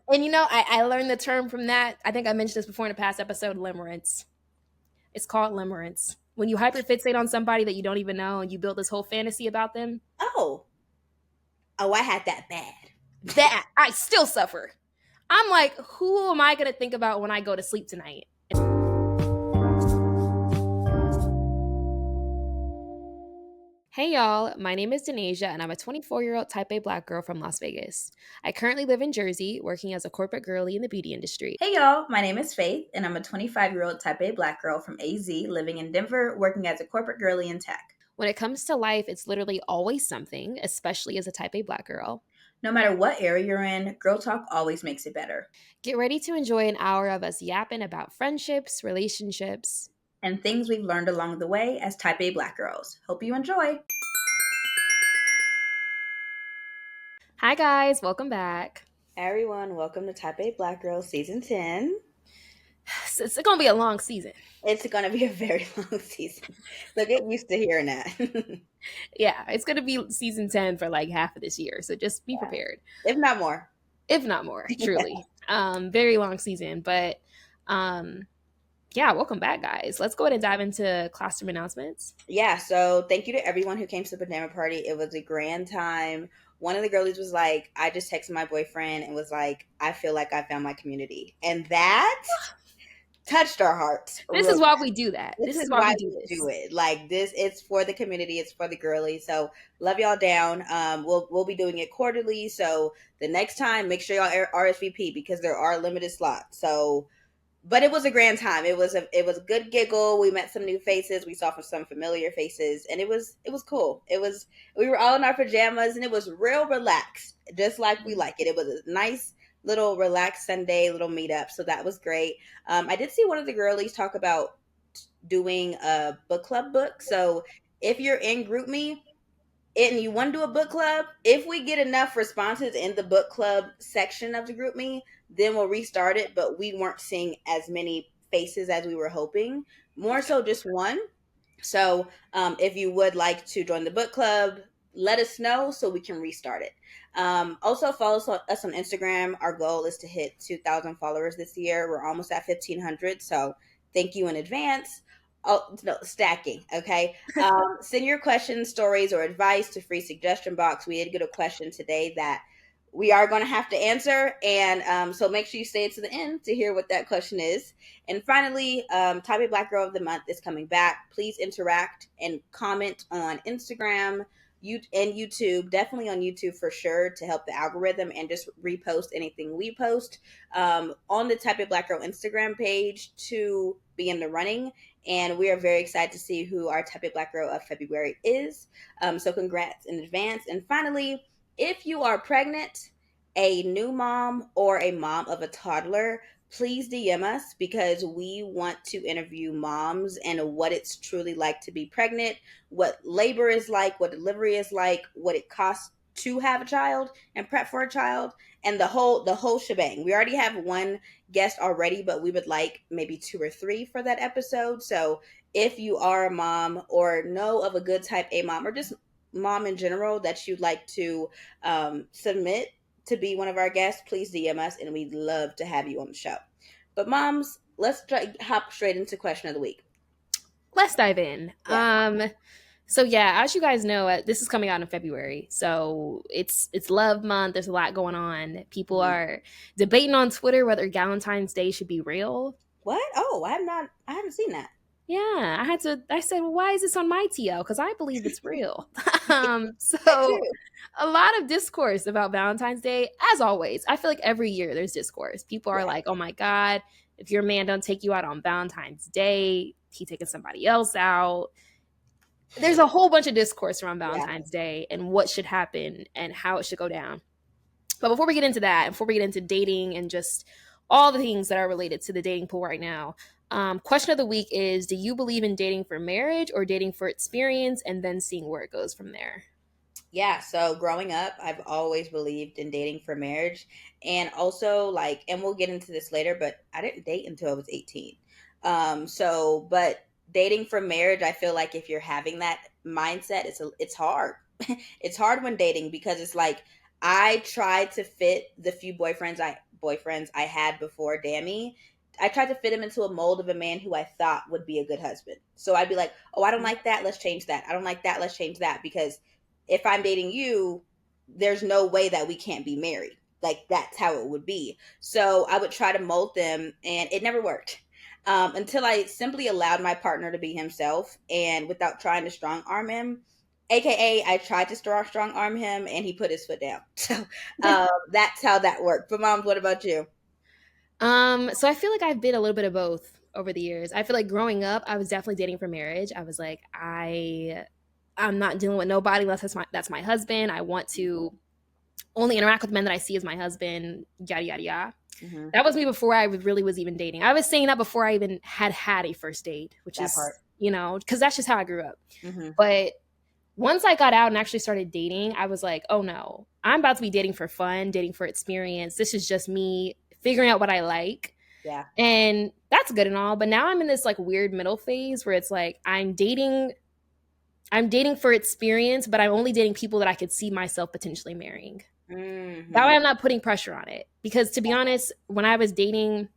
And I learned the term from that. I think I mentioned this before in a past episode, limerence. It's called limerence. When you hyperfixate on somebody that you don't even know and you build this whole fantasy about them, Oh, oh, I had that bad. that I still suffer. I'm like, who am I going to think about when I go to sleep tonight? Hey y'all, my name is Denasia and I'm a 24-year-old type A black girl from Las Vegas. I currently live in Jersey, working as a corporate girly in the beauty industry. Hey y'all, my name is Faith, and I'm a 25-year-old type A black girl from AZ, living in Denver, working as a corporate girly in tech. When it comes to life, it's literally always something, especially as a type A black girl. No matter what area you're in, Girl Talk always makes it better. Get ready to enjoy an hour of us yapping about friendships, relationships, And things we've learned along the way as type A black girls. Hope you enjoy. Hi guys, welcome back. Everyone, welcome to Type A Black Girls Season 10. It's going to be a long season. It's going to be a very long season. So get used to hearing that. Yeah, it's going to be season 10 for like half of this year, so just be prepared. If not more. If not more, truly. Very long season, but yeah, welcome back, guys. Let's go ahead and dive into classroom announcements. Yeah, so thank you to everyone who came to the pajama party. It was a grand time. One of the girlies was like, I just texted my boyfriend and was like, I feel like I found my community. And that touched our hearts. This is why we do that. This is why we do this. Do it. Like this, it's for the community. It's for the girlies. So love y'all down. We'll be doing it quarterly. So the next time, make sure y'all RSVP because there are limited slots. So, but it was a grand time. It was a good giggle. We met some new faces. We saw some familiar faces, and it was cool. We were all in our pajamas, and it was real relaxed, just like we like it. It was a nice little relaxed Sunday little meetup. So that was great. I did see one of the girlies talk about doing a book club book. So if you're in GroupMe and you want to do a book club, if we get enough responses in the book club section of the GroupMe, then we'll restart it. But we weren't seeing as many faces as we were hoping. More so just one. So if you would like to join the book club, let us know so we can restart it. Also, follow us on Instagram. Our goal is to hit 2,000 followers this year. We're almost at 1,500. So thank you in advance. Oh, no, stacking. Okay. Send your questions, stories, or advice to free suggestion box. We did get a question today that we are going to have to answer. And so make sure you stay to the end to hear what that question is. And finally, Type A Black Girl of the Month is coming back. Please interact and comment on Instagram and YouTube. Definitely on YouTube for sure to help the algorithm, and just repost anything we post on the Type A Black Girl Instagram page to be in the running. And we are very excited to see who our Type A Black Girl of February is. So congrats in advance. And finally, if you are pregnant, a new mom, or a mom of a toddler, please DM us because we want to interview moms and what it's truly like to be pregnant, what labor is like, what delivery is like, what it costs to have a child and prep for a child, and the whole shebang. We already have one guest already, but we would like maybe 2 or 3 for that episode. So if you are a mom or know of a good type A mom, or just mom in general that you'd like to submit to be one of our guests, please DM us and we'd love to have you on the show. But moms, let's hop straight into question of the week. Let's dive in. Yeah. So yeah, as you guys know, this is coming out in February. So it's Love Month. There's a lot going on. People are debating on Twitter whether Valentine's Day should be real. What? Oh, I haven't seen that. Yeah, I said, well, why is this on my TL? Because I believe it's real. That So too. a lot of discourse about Valentine's Day, as always. I feel like every year there's discourse. People are Yeah. like, oh my God, if your man don't take you out on Valentine's Day, he taking somebody else out. There's a whole bunch of discourse around Yeah. Valentine's Day and what should happen and how it should go down. But before we get into that, before we get into dating and just all the things that are related to the dating pool right now, question of the week is: do you believe in dating for marriage or dating for experience and then seeing where it goes from there? Yeah, so growing up, I've always believed in dating for marriage. And also, like, and we'll get into this later, but I didn't date until I was 18. But dating for marriage, I feel like if you're having that mindset, it's hard. It's hard when dating because it's like I tried to fit the few boyfriends I boyfriends I had before Dammy, I tried to fit him into a mold of a man who I thought would be a good husband. So I'd be like, oh, I don't like that. Let's change that. I don't like that. Let's change that. Because if I'm dating you, there's no way that we can't be married. Like that's how it would be. So I would try to mold them, and it never worked. Until I simply allowed my partner to be himself, and without trying to strong arm him, aka I tried to strong arm him, and he put his foot down. So that's how that worked. But moms, what about you? So I feel like I've been a little bit of both over the years. I feel like growing up, I was definitely dating for marriage. I was like, I'm not dealing with nobody unless that's my husband. I want to only interact with men that I see as my husband, yada yada yada. Mm-hmm. That was me before I really was even dating. I was saying that before I even had a first date, which That part. is, because that's just how I grew up. Mm-hmm. But once I got out and actually started dating, I was like, oh no, I'm about to be dating for fun, dating for experience. This is just me figuring out what I like. Yeah. And that's good and all. But now I'm in this like weird middle phase where it's like I'm dating for experience, but I'm only dating people that I could see myself potentially marrying. That Mm-hmm. way I'm not putting pressure on it. Because to be honest, when I was dating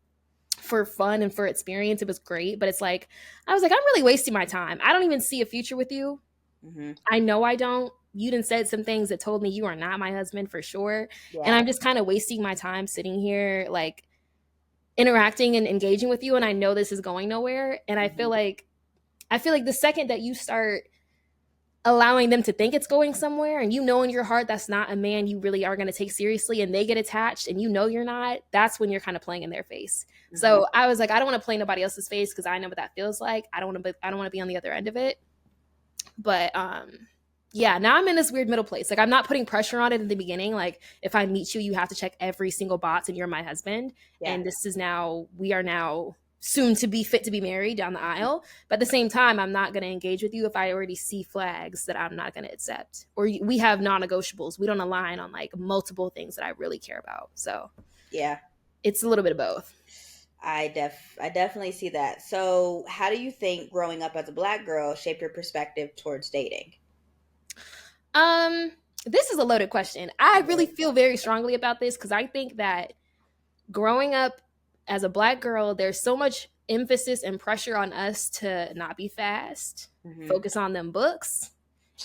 for fun and for experience, it was great. But it's like, I was like, I'm really wasting my time. I don't even see a future with you. Mm-hmm. I know I don't. You done said some things that told me you are not my husband for sure. And Yeah. I'm just kind of wasting my time sitting here, like interacting and engaging with you. And I know this is going nowhere. And Mm-hmm. I feel like the second that you start allowing them to think it's going somewhere and you know in your heart that's not a man you really are going to take seriously and they get attached and you know you're not, that's when you're kind of playing in their face. Mm-hmm. So I was like, I don't want to play nobody else's face because I know what that feels like. I don't want to be on the other end of it. But yeah, now I'm in this weird middle place. Like I'm not putting pressure on it in the beginning. Like if I meet you, you have to check every single box and you're my husband. Yeah. And we are now soon to be fit to be married down the aisle. But at the same time, I'm not going to engage with you if I already see flags that I'm not going to accept. Or we have non-negotiables. We don't align on like multiple things that I really care about. So Yeah. it's a little bit of both. I definitely see that. So, how do you think growing up as a black girl shaped your perspective towards dating? Um, this is a loaded question. I really feel very strongly about this because I think that growing up as a black girl, there's so much emphasis and pressure on us to not be fast, Mm-hmm. focus on them books,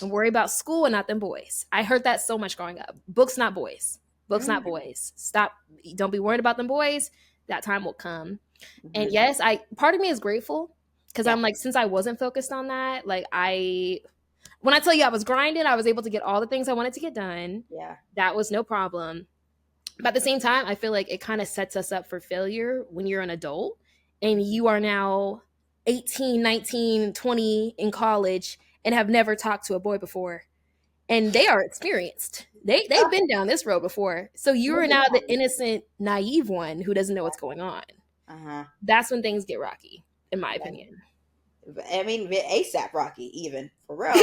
and worry about school and not them boys. I heard that so much growing up. Books, not boys. Books, not boys. Stop. Don't be worried about them boys. That time will come. Mm-hmm. And yes, I part of me is grateful because Yeah. I'm like, since I wasn't focused on that, like when I tell you I was grinding, I was able to get all the things I wanted to get done. Yeah. That was no problem. But at the same time, I feel like it kind of sets us up for failure when you're an adult and you are now 18, 19, 20 in college and have never talked to a boy before. And they are experienced. They've been down this road before. So you're now the innocent, naive one who doesn't know what's going on. Uh huh. That's when things get rocky, in my opinion. I mean, ASAP Rocky, even for real.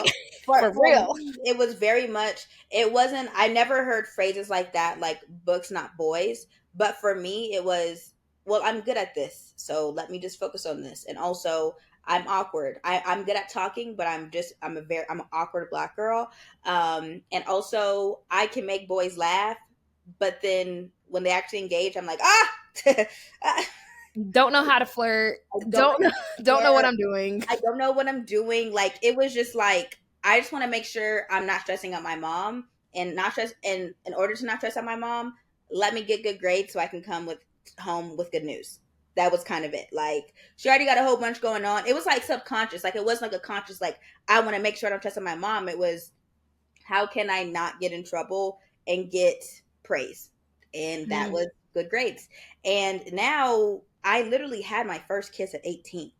For For real. me, it was very much. It wasn't. I never heard phrases like that, like books, not boys. But for me, it was. Well, I'm good at this, so let me just focus on this. And also, I'm awkward. I'm good at talking, but I'm an awkward black girl. And also, I can make boys laugh, but then when they actually engage, I'm like, ah. Don't know how to flirt. I don't Don't know, don't know what I'm doing. I don't know what I'm doing. Like it was just like I just want to make sure I'm not stressing out my mom and not stress and in order to not stress out my mom, let me get good grades so I can come with home with good news. That was kind of it. Like she already got a whole bunch going on. It was like subconscious. Like it wasn't like a conscious like I want to make sure I don't stress out my mom. It was how can I not get in trouble and get praise? And that Mm, was good grades. And now I literally had my first kiss at 18.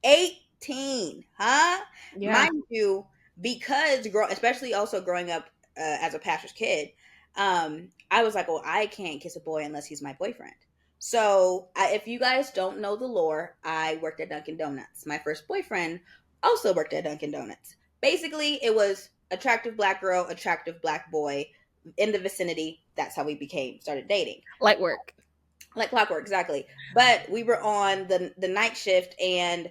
18, huh? yeah. Mind you, because especially also growing up as a pastor's kid, I was like, well, I can't kiss a boy unless he's my boyfriend. So if you guys don't know the lore, I worked at Dunkin' Donuts. My first boyfriend also worked at Dunkin' Donuts. Basically, it was attractive black girl, attractive black boy in the vicinity. That's how we started dating Light work. like clockwork, exactly. But we were on the night shift, and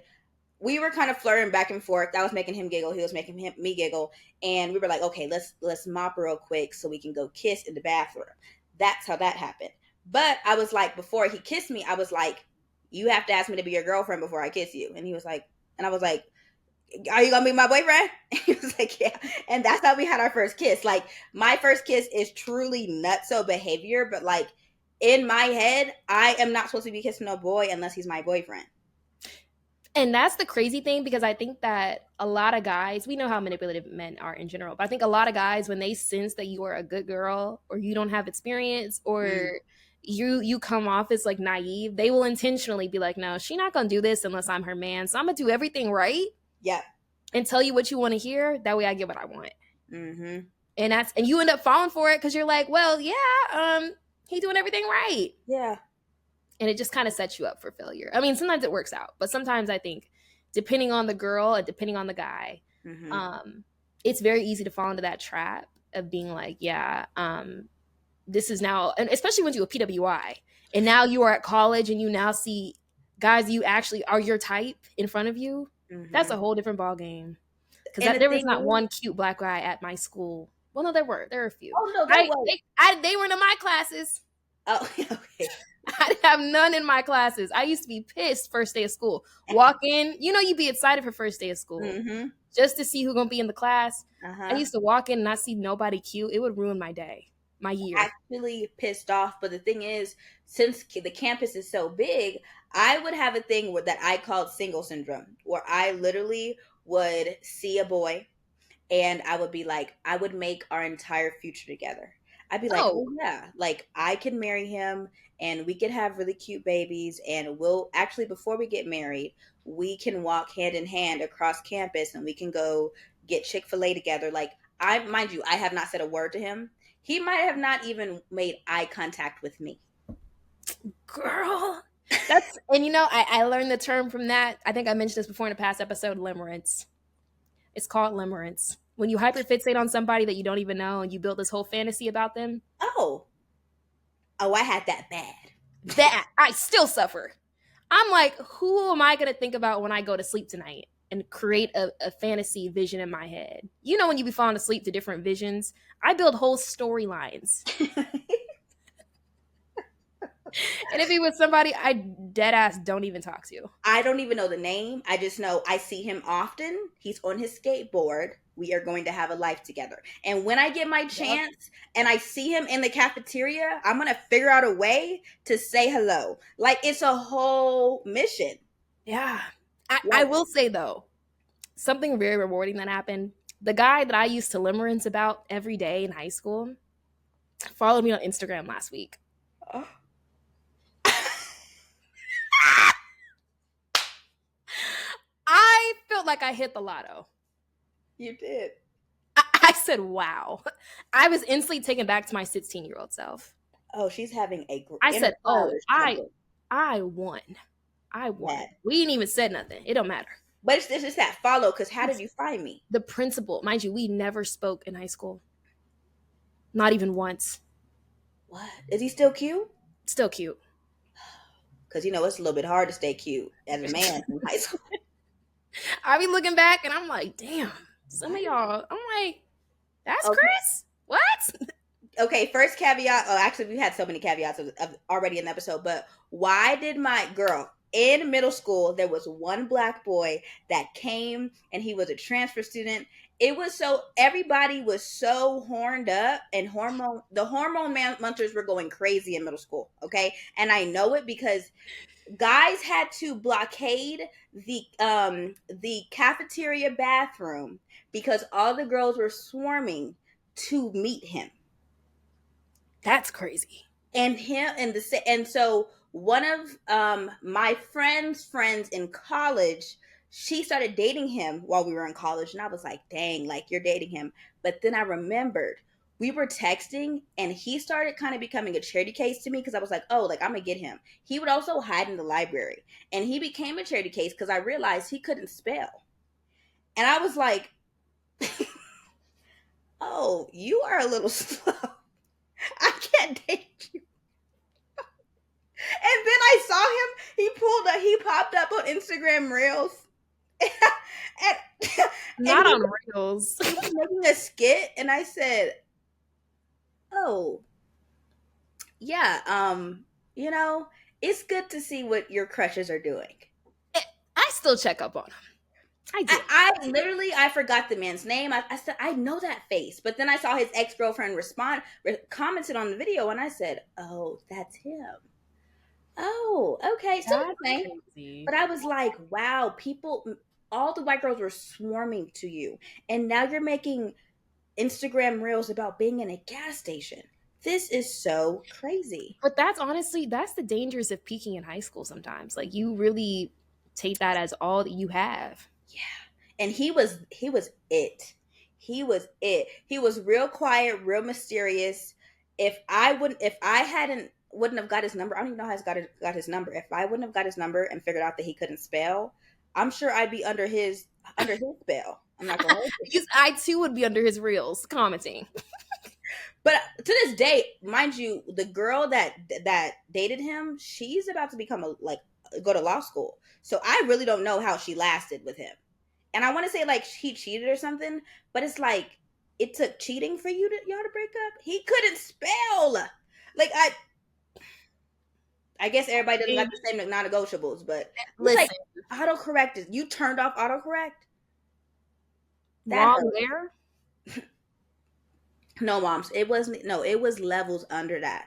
we were kind of flirting back and forth. I was making him giggle, he was making me giggle, and we were like, okay, let's mop real quick so we can go kiss in the bathroom. That's how that happened. But I was like, before he kissed me, I was like, you have to ask me to be your girlfriend before I kiss you. And he was like, and I was like, are you gonna be my boyfriend? And he was like, yeah. And that's how we had our first kiss. Like, my first kiss is truly nutso behavior, but like in my head, I am not supposed to be kissing a boy unless he's my boyfriend. And that's the crazy thing, because I think that a lot of guys, we know how manipulative men are in general, but I think a lot of guys, when they sense that you are a good girl or you don't have experience, Mm, or you come off as like naive, they will intentionally be like, no, she not gonna do this unless I'm her man. So I'm gonna do everything right yeah. and tell you what you want to hear. That way I get what I want. Mm-hmm. And you end up falling for it because you're like, well, yeah, he doing everything right. Yeah. And it just kind of sets you up for failure. I mean, sometimes it works out, but sometimes I think, depending on the girl and depending on the guy, Mm-hmm. um, it's very easy to fall into that trap of being like, yeah, this is now, and especially when you a PWI, and now you are at college and you now see guys you actually are your type in front of you. That's Mm-hmm. a whole different ball game. Because And the there was thing not is, one cute black guy at my school. Well, no, there were a few. oh no, there was. They were in my classes. Oh, okay. I didn't have none in my classes. I used to be pissed first day of school. Walk in, you'd be excited for first day of school Mm-hmm. just to see who gonna be in the class. I Uh-huh. used to walk in and not see nobody cute. It would ruin my day, my year. Actually pissed off. But the thing is, since the campus is so big, I would have a thing that I called single syndrome, where I literally would see a boy and I would be like, I would make our entire future together. I'd be like, Oh, oh yeah, like I can marry him and we could have really cute babies, and we'll actually, before we get married, we can walk hand in hand across campus and we can go get Chick-fil-A together. Like, I, mind you, I have not said a word to him. He might have not even made eye contact with me. girl. And I learned the term from that. I think I mentioned this before in a past episode, limerence. It's called limerence. When you hyperfixate on somebody that you don't even know and you build this whole fantasy about them, Oh, oh, I had that bad. that I still suffer. I'm like, who am I going to think about when I go to sleep tonight and create a fantasy vision in my head? When you be falling asleep to different visions, I build whole storylines. And if he was somebody I dead ass don't even talk to. I don't even know the name. I just know I see him often. He's on his skateboard. We are going to have a life together. And when I get my Yep. chance and I see him in the cafeteria, I'm going to figure out a way to say hello. Like, it's a whole mission. Yeah. I Like, will say, though, something very rewarding that happened. The guy that I used to limerence about every day in high school followed me on Instagram last week. I felt like I hit the lotto. you did. I said, wow. I was instantly taken back to my 16-year-old self. Oh, she's having I inner said, oh, child I struggle. I won. I won. Yeah. We ain't even said nothing. It don't matter. But it's just that follow, because how did It's you find me? the principal. Mind you, we never spoke in high school. Not even once. What? Is he still cute? Still cute. Because, it's a little bit hard to stay cute as a man in high school. I be looking back and I'm like, damn, some of y'all, I'm like, that's Okay. Chris? What? Okay, first caveat. Oh, actually, we had so many caveats of already in the episode. But why did my girl in middle school? There was one black boy that came, and he was a transfer student. It was so everybody was so horned up, and the hormone monsters were going crazy in middle school. Okay, and I know it because guys had to blockade the cafeteria bathroom because all the girls were swarming to meet him. That's crazy. And so one of my friends in college, she started dating him while we were in college, and I was like, dang, like, you're dating him. But then I remembered we were texting, and he started kind of becoming a charity case to me, because I was like, oh, like, I'm gonna get him. He would also hide in the library, and he became a charity case because I realized he couldn't spell. And I was like, oh, you are a little slow. I can't date you. And then I saw him. He popped up on Instagram Reels, and and Not on rails. he was making a skit, and I said, "Oh, Yeah, you know, it's good to see what your crushes are doing. Eh, I still check up on him. I do. I literally I forgot the man's name. I said I know that face, but then I saw his ex girlfriend commented on the video, and I said, "Oh, that's him." Oh, okay, still That's the same. crazy. But I was like, "Wow, people, all the white girls were swarming to you, and now you're making Instagram reels about being in a gas station. This is so crazy." But that's honestly that's the dangers of peaking in high school sometimes. Like you really take that as all that you have. Yeah. And he was it. He was it. He was real quiet, real mysterious. If I hadn't wouldn't have got his number, I don't even know how I got his number. If I wouldn't have got his number and figured out that he couldn't spell, I'm sure I'd be under his spell. I'm not gonna hold you. Because I too would be under his reels commenting. But to this day, mind you, the girl that dated him, she's about to become a like go to law school. So I really don't know how she lasted with him. And I want to say like he cheated or something, but it's like it took cheating for y'all to break up. He couldn't spell. Like I guess everybody doesn't got And the same non-negotiables, but it's like listen, autocorrect is you turned off autocorrect. That wrong hurt. there. No, moms, it wasn't. No, it was levels under that.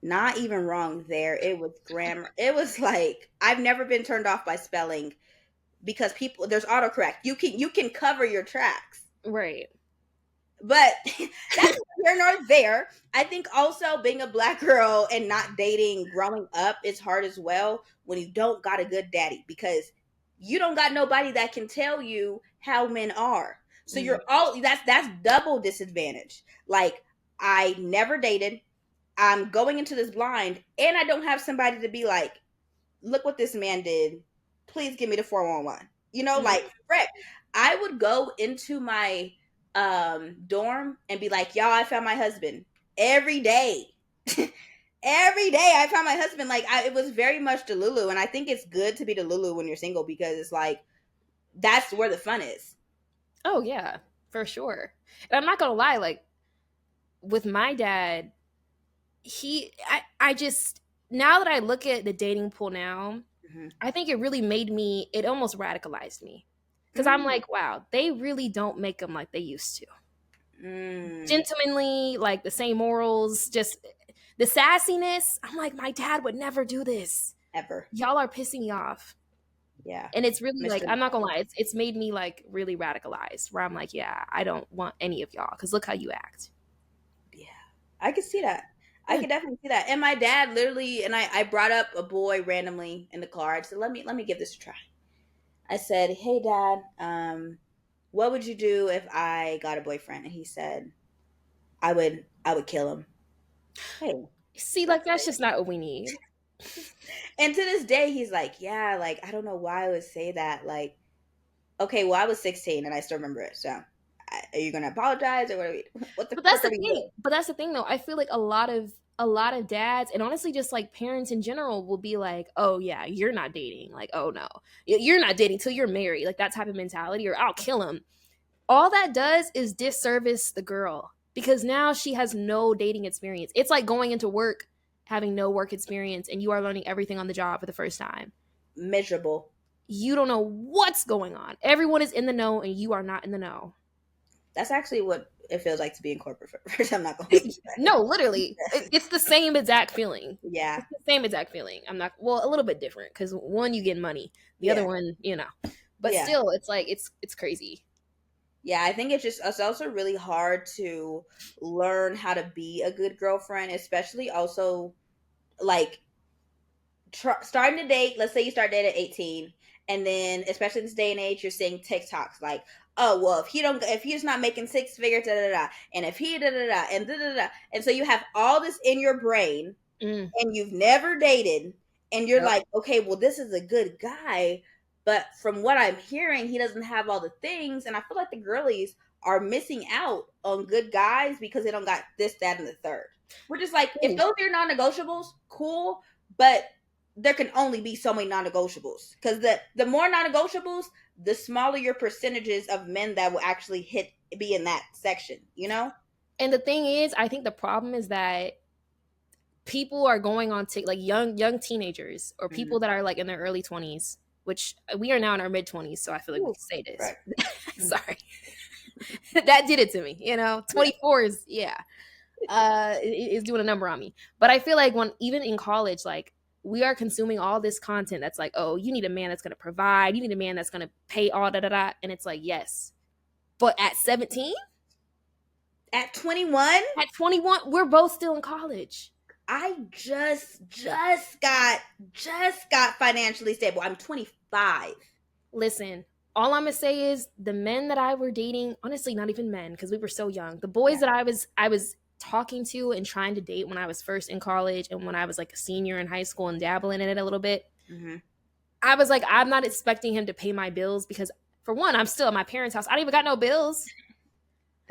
Not even wrong there. It was grammar. It was like I've never been turned off by spelling because people there's autocorrect. You can cover your tracks. Right. But that's here nor there. I think also being a black girl and not dating growing up is hard as well when you don't got a good daddy because you don't got nobody that can tell you how men are. So Mm. you're all that's double disadvantage. Like I never dated. I'm going into this blind and I don't have somebody to be like, look what this man did. Please give me the 411. Mm. Like frick. I would go into my dorm and be like, y'all, I found my husband every day. Every day I found my husband. Like it was very much Delulu. And I think it's good to be Delulu when you're single because it's like that's where the fun is. Oh yeah, for sure. And I'm not gonna lie, like with my dad, I just now that I look at the dating pool now, Mm-hmm. I think it really made me it almost radicalized me. Because I'm Mm, like, wow, they really don't make them like they used to. mm, Gentlemanly, like the same morals, just the sassiness. I'm like, my dad would never do this. ever. Y'all are pissing me off. Yeah. And it's really like Mr. I'm not gonna lie, it's made me like really radicalized where I'm like, yeah, I don't want any of y'all because look how you act. Yeah, I could see that. I Yeah. could definitely see that. And my dad literally, and I brought up a boy randomly in the car. I said, let me give this a try. I said, hey dad, what would you do if I got a boyfriend? And he said, I would kill him. Hey, See, that's like that's just not what we need. and to this day he's like, yeah, like I don't know why I would say that. Like, okay, well I was 16 and I still remember it. So, are you gonna apologize or what? What the But that's fuck are the we thing. doing? But that's the thing though. I feel like a lot of dads and honestly just like parents in general will be like, "Oh yeah, you're not dating." Like, "Oh no. You're not dating till you're married." Like that type of mentality or I'll kill him. All that does is disservice the girl because now she has no dating experience. It's like going into work having no work experience and you are learning everything on the job for the first time. Miserable. You don't know what's going on. Everyone is in the know and you are not in the know. That's actually what it feels like to be in corporate first. I'm not gonna hold you. No, literally, it's the same exact feeling. Yeah, It's the same exact feeling. I'm not well, a little bit different because one you get money, the other yeah, one, but yeah, still, it's like it's crazy. yeah. I think it's also really hard to learn how to be a good girlfriend, especially also like starting to date. Let's say you start dating at 18, and then especially in this day and age, you're seeing TikToks like, oh well, if he's not making six figures, da da da, and if he da da da, and da da da, and so you have all this in your brain Mm, and you've never dated and you're yep. like, okay, well, this is a good guy, but from what I'm hearing, he doesn't have all the things. And I feel like the girlies are missing out on good guys because they don't got this, that, and the third. We're just like, if Ooh. those are your non-negotiables, cool, but there can only be so many non-negotiables because the more non-negotiables, the smaller your percentages of men that will actually be in that section, you know? And the thing is, I think the problem is that people are going on like young teenagers or Mm-hmm. people that are like in their early 20s, which we are now in our mid 20s, so I feel like we Ooh, can say this. right. Sorry. That did it to me, 24 is, yeah, is doing a number on me. But I feel like when even in college, like, we are consuming all this content that's like, oh, you need a man that's going to provide, you need a man that's going to pay all da da da, and it's like, yes, but at 17, At 21, at 21, we're both still in college. I just got financially stable. I'm 25. Listen, all I'm gonna say is the men that I were dating, honestly, not even men, because we were so young. The Yeah. boys that I was talking to and trying to date when I was first in college and when I was like a senior in high school and dabbling in it a little bit, Mm-hmm. I was like, I'm not expecting him to pay my bills because, for one, I'm still at my parents' house. I don't even got no bills.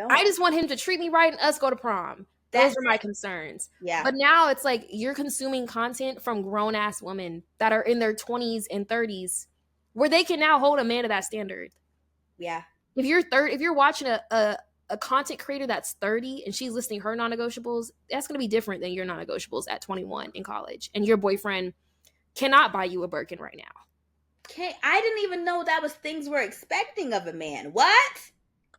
I Don't. just want him to treat me right and us go to prom. Those That's were my it. concerns. Yeah. But now it's like you're consuming content from grown ass women that are in their 20s and 30s where they can now hold a man to that standard. Yeah. If you're watching a content creator that's 30 and she's listing her non-negotiables, that's going to be different than your non-negotiables at 21 in college, and your boyfriend cannot buy you a Birkin right now. Okay. I didn't even know that was things we're expecting of a man. What?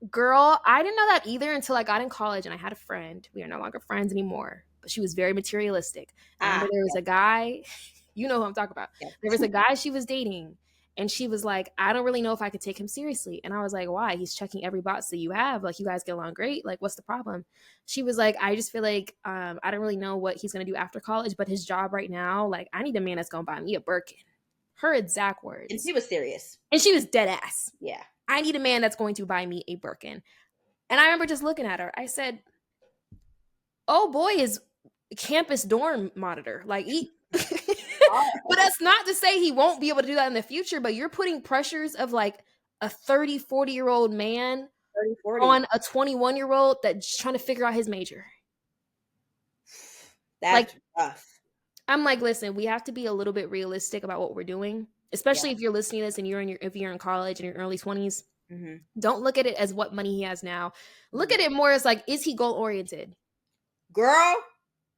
Girl, I didn't know that either until I got in college and I had a friend. We are no longer friends anymore, but she was very materialistic. And I remember Ah, there was yes, a guy, you know who I'm talking about. There was yes. a guy she was dating, and she was like, I don't really know if I could take him seriously. And I was like, why? He's checking every box that you have. Like, you guys get along great. Like, what's the problem? She was like, I just feel like I don't really know what he's going to do after college, but his job right now, like, I need a man that's going to buy me a Birkin. Her exact And words. she was serious. And she was dead ass. Yeah. I need a man that's going to buy me a Birkin. And I remember just looking at her. I said, "Oh boy, is campus dorm monitor like he." But that's not to say he won't be able to do that in the future. But you're putting pressures of like a 30, 40-year-old man 30, 40. on a 21-year-old that's trying to figure out his major. Like, That's rough. I'm like, listen, we have to be a little bit realistic about what we're doing, Yeah. especially if you're listening to this and if you're in college in your early 20s. Mm-hmm. Don't look at it as what money he has now. Look Mm-hmm. at it more as like, is he goal oriented? Girl.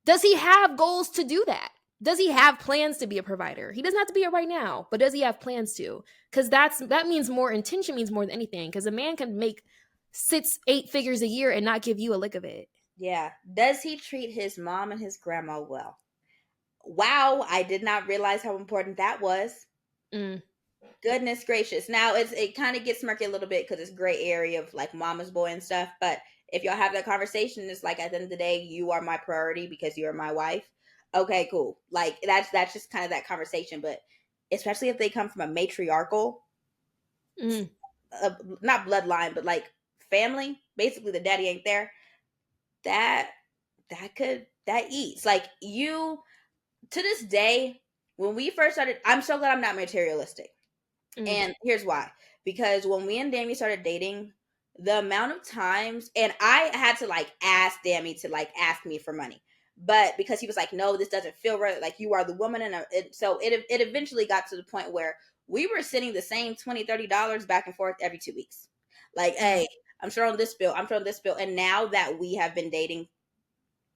Does he have goals to do that? Does he have plans to be a provider? He doesn't have to be it right now, but does he have plans to? Because that means more, intention means more than anything. Because a man can make 6, 8 figures a year and not give you a lick of it. Yeah. Does he treat his mom and his grandma well? Wow, I did not realize how important that was. Mm, Goodness gracious. Now it kind of gets murky a little bit because it's gray area of like mama's boy and stuff. But if y'all have that conversation, it's like at the end of the day, you are my priority because you are my wife. Okay, cool. Like that's just kind of that conversation. But especially if they come from a matriarchal, mm, not bloodline, but like family. Basically, the daddy ain't there. That that eats like you to this day. When we first started, I'm so glad I'm not materialistic. mm. And here's why. Because when me and Dammy started dating, the amount of times, and I had to like ask Dammy to like ask me for money. But because he was like, no, this doesn't feel right. Like you are the woman. And so it eventually got to the point where we were sending the same $20, $30 back and forth every 2 weeks. Like, Mm. hey, I'm short on this bill. I'm short on this bill. And now that we have been dating,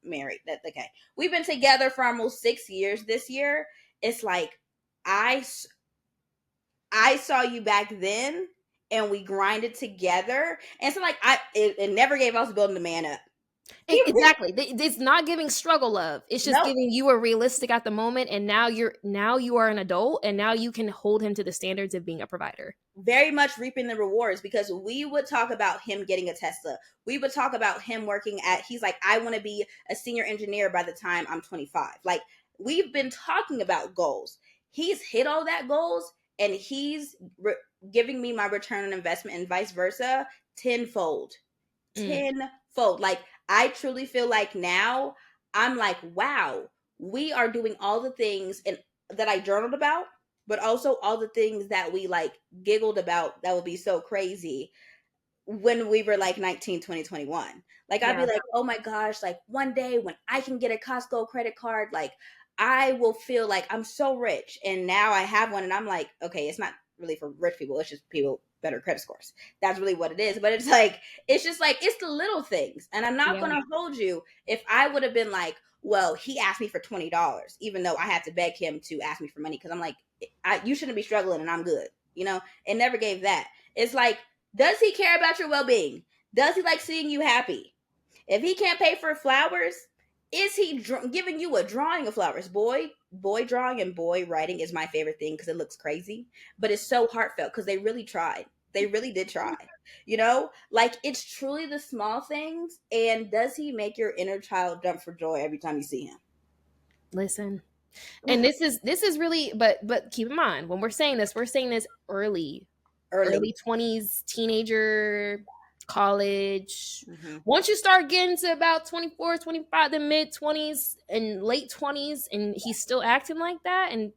married, that's okay. We've been together for almost 6 years this year. It's like, I I saw you back then and we grinded together. And so like it never gave us building the man up. Exactly. It's not giving struggle love. It's just No, giving you a realistic at the moment, and now you are an adult, and now you can hold him to the standards of being a provider. very much reaping the rewards because we would talk about him getting a Tesla. We would talk about him working at, he's like, I want to be a senior engineer by the time I'm 25. Like we've been talking about goals. He's hit all that goals and he's giving me my return on investment and vice versa tenfold. Mm, Tenfold. Like I truly feel like now I'm like, wow, we are doing all the things and that I journaled about, but also all the things that we like giggled about that would be so crazy when we were like 19, 20, 21. Like I'd be yeah. like, oh my gosh, like one day when I can get a Costco credit card, like I will feel like I'm so rich. And now I have one and I'm like, okay, it's not really for rich people, it's just people better credit scores. That's really what it is. But it's like, it's just like, it's the little things. And I'm not Yeah. going to hold you. If I would have been like, well, he asked me for $20, even though I had to beg him to ask me for money. Cause I'm like, you shouldn't be struggling and I'm good. You know, it never gave that. It's like, does he care about your well being? Does he like seeing you happy? If he can't pay for flowers, is he giving you a drawing of flowers? Boy drawing and boy writing is my favorite thing because it looks crazy, but it's so heartfelt because they really tried. They really did try. You know, like it's truly the small things. And does he make your inner child jump for joy every time you see him? Listen. And this is really, but keep in mind when we're saying this Early. early 20s, teenager, college. Hmm. Once you start getting to about 24, 25, the mid 20s and late 20s, and he's still acting like that and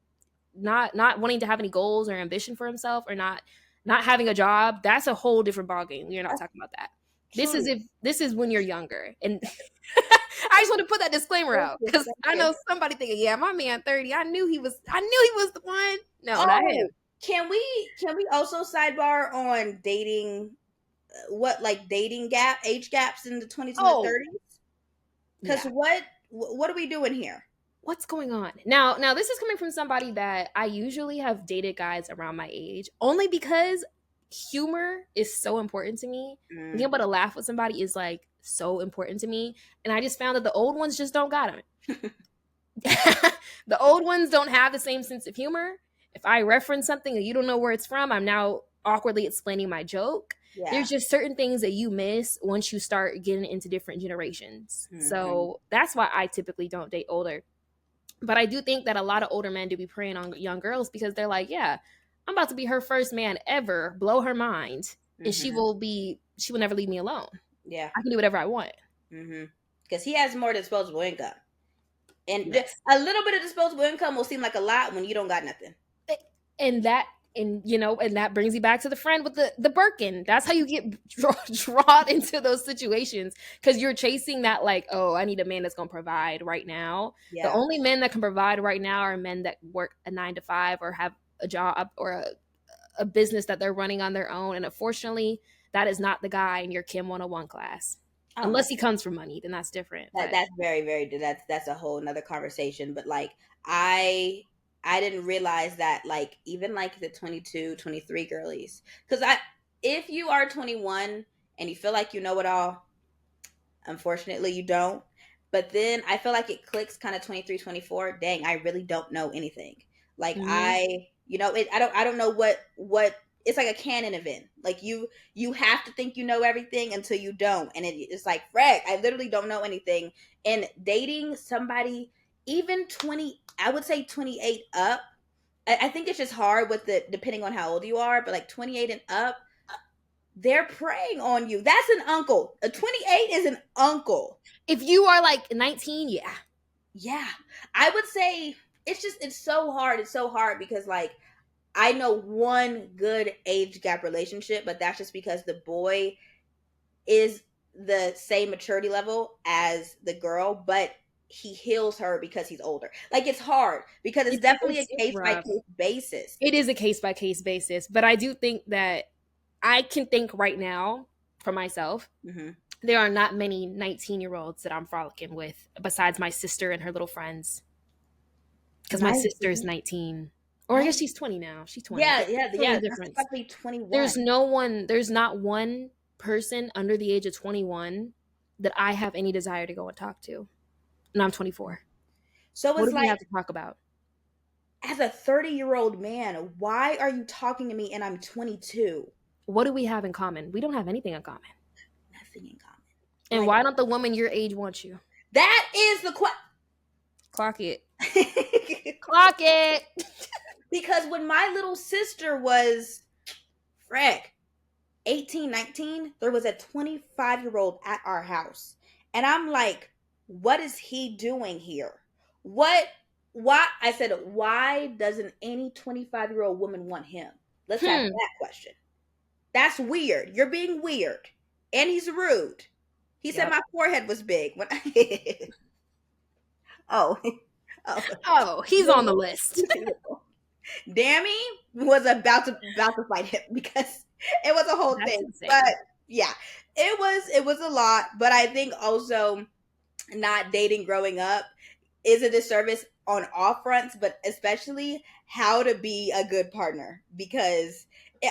not wanting to have any goals or ambition for himself, or not having a job, that's a whole different ballgame. We're not talking about that. Truly. This is when you're younger. And I just want to put that disclaimer Thank out you. because Thank I you. know somebody thinking, yeah, my man 30, I knew he was the one. No, not him. Oh, can we also sidebar on dating? What, like dating age gaps in the 20s and the Oh, 30s? Because yeah. what are we doing here? What's going on now? This is coming from somebody that I usually have dated guys around my age, only because humor is so important to me. Being Mm. able to laugh with somebody is like so important to me, and I just found that the old ones just don't got it. The old ones don't have the same sense of humor. If I reference something and you don't know where it's from, I'm now awkwardly explaining my joke. Yeah. There's just certain things that you miss once you start getting into different generations. Hmm. So that's why I typically don't date older. But I do think that a lot of older men do be preying on young girls because they're like, yeah, I'm about to be her first man ever, blow her mind, and Hmm. she will never leave me alone. Yeah. I can do whatever I want. Hmm. Because he has more disposable income, and Yes. a little bit of disposable income will seem like a lot when you don't got nothing. And that brings you back to the friend with the Birkin. That's how you get drawn into those situations, because you're chasing that, like, oh, I need a man that's going to provide right now. The Yeah. only men that can provide right now are men that work a 9 to 5 or have a job or a business that they're running on their own. And unfortunately, that is not the guy in your Kim 101 class. Oh no. Unless he comes from money, then that's different. That But that's very very that's a whole another conversation. But like, I I didn't realize that, like, even like the 22, 23 girlies, because I if you are 21 and you feel like you know it all, unfortunately you don't. But then I feel like it clicks kind of 23, 24. Dang, I really don't know anything. Like, mhm. I don't know what it's like a canon event. Like, you have to think you know everything until you don't. And it's like, Frag, I literally don't know anything. And dating somebody even 20, I would say 28 up. I think it's just hard with the depending on how old you are, but like 28 and up, they're preying on you. That's an uncle. A 28 is an uncle. If you are like 19, yeah. Yeah. I would say it's so hard. It's so hard because, like, I know one good age gap relationship, but that's just because the boy is the same maturity level as the girl, but he heals her because he's older. Like, it's hard because it's definitely a It's case by rough. case basis. It is a case by case basis, but I do think that I can think right now for myself. Hmm. There are not many 19-year-olds that I'm frolicking with besides my sister and her little friends. Because my sister's 19. 19. Or I guess she's 20 now. She's 20. Yeah, But yeah, the only yeah. That's difference. probably 21. There's not one person under the age of 21 that I have any desire to go and talk to. And I'm 24. So What it's do we like, have to talk about? as a 30-year-old man, why are you talking to me and I'm 22? What do we have in common? We don't have anything in common. Nothing in common. And Like, why don't the woman your age want you? that is the Clock it. question. Clock it. Because when my little sister was, frick, 18, 19, there was a 25-year-old at our house. And I'm like, what is he doing here? Why? I said, why doesn't any 25-year-old woman want him? Let's ask Hmm. that question. That's weird. You're being weird. And he's rude. He said Yep. my forehead was big. When I oh. Oh. Oh, he's on the list. Dammy was about to fight him because It was a whole That's thing. But insane. yeah, it was a lot. But I think also not dating growing up is a disservice on all fronts, but especially how to be a good partner. Because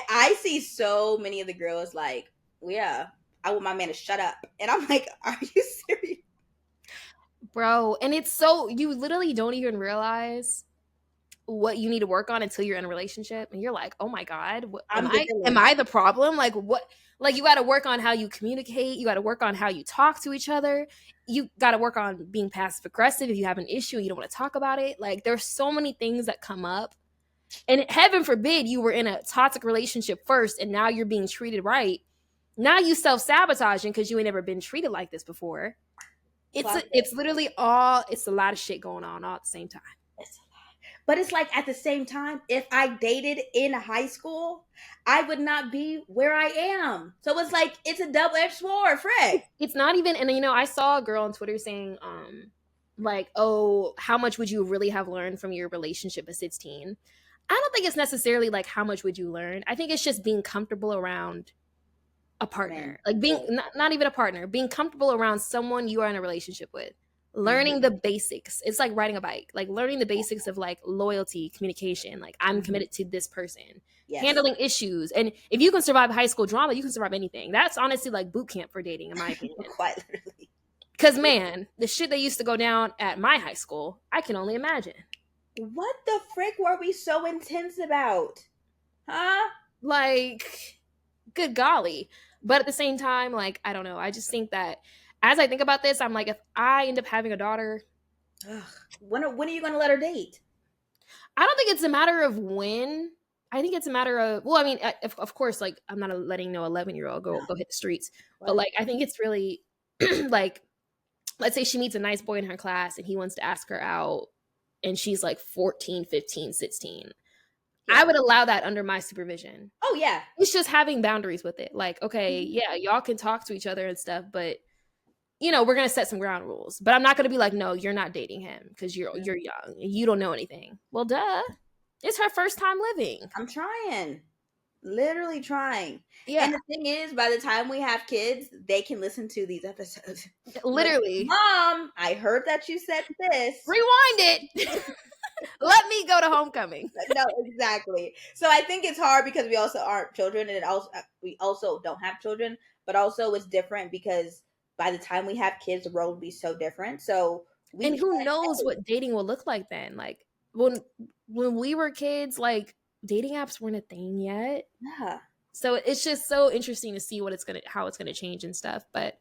I see so many of the girls like, well, yeah, I want my man to shut up. And I'm like, are you serious? Bro, and it's so you literally don't even realize what you need to work on until you're in a relationship and you're like, "Oh my god, I'm the am villain. I the problem?" Like what like you got to work on how you communicate, you got to work on how you talk to each other. You got to work on being passive aggressive if you have an issue and you don't want to talk about it. Like there's so many things that come up. And heaven forbid you were in a toxic relationship first and now you're being treated right. Now you self-sabotaging because you ain't never been treated like this before. Closet. It's literally all it's a lot of shit going on all at the same time. But it's like at the same time, if I dated in high school, I would not be where I am. So it's like it's a double edged sword, Fred. It's not even, and I saw a girl on Twitter saying, like, oh, how much would you really have learned from your relationship at 16? I don't think it's necessarily like how much would you learn. I think it's just being comfortable around a Man. partner, like being Yeah. not even a partner, being comfortable around someone you are in a relationship with, learning Hmm. the basics. It's like riding a bike, like learning the basics of like loyalty, communication, like I'm Hmm. committed to this person, Yes. handling issues. And if you can survive high school drama, you can survive anything. That's honestly like boot camp for dating, in my opinion. Quite literally. Because man, the shit that used to go down at my high school, I can only imagine. What the frick were we so intense about? Huh? Like, good golly. But at the same time, like, I don't know. I just think that as I think about this, I'm like, if I end up having a daughter, Ugh. When are you gonna let her date? I don't think it's a matter of when. I think it's a matter of, well, I mean, of course, like, I'm not letting no 11-year-old go hit the streets. But What? like, I think it's really like, let's say she meets a nice boy in her class and he wants to ask her out and she's like 14, 15, 16. I Yeah. would allow that under my supervision. Oh yeah. It's just having boundaries with it. Like, okay, Mhm. yeah, y'all can talk to each other and stuff, but we're gonna set some ground rules. But I'm not gonna be like, no, you're not dating him because Mhm. you're young. You don't know anything. Well, duh. It's her first time living. I'm trying. Literally trying. Yeah, And the thing is, by the time we have kids, they can listen to these episodes. Like, literally. Mom, I heard that you said this. Rewind it. Let me go to homecoming. No, exactly. So I think it's hard because we also aren't children, and we also don't have children. But also, it's different because by the time we have kids, the world will be so different. So we And can't. who knows what dating will look like then? Like when we were kids, like dating apps weren't a thing yet. Yeah. So it's just so interesting to see how it's gonna change and stuff. But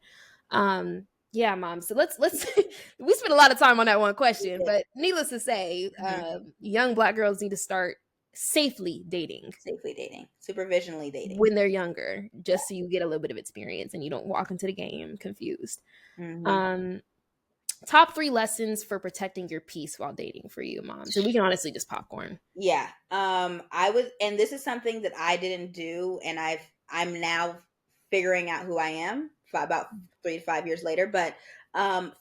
yeah, mom. So let's we spent a lot of time on that one question, but needless to say, Mhm. young black girls need to start safely dating Safely dating, supervisionally dating. when they're younger, just so you get a little bit of experience and you don't walk into the game confused. Hmm. Um, top 3 lessons for protecting your peace while dating for you, mom. So we can honestly just popcorn. Yeah. I was, and this is something that I didn't do, and I'm now figuring out who I am about 3 to 5 years later. But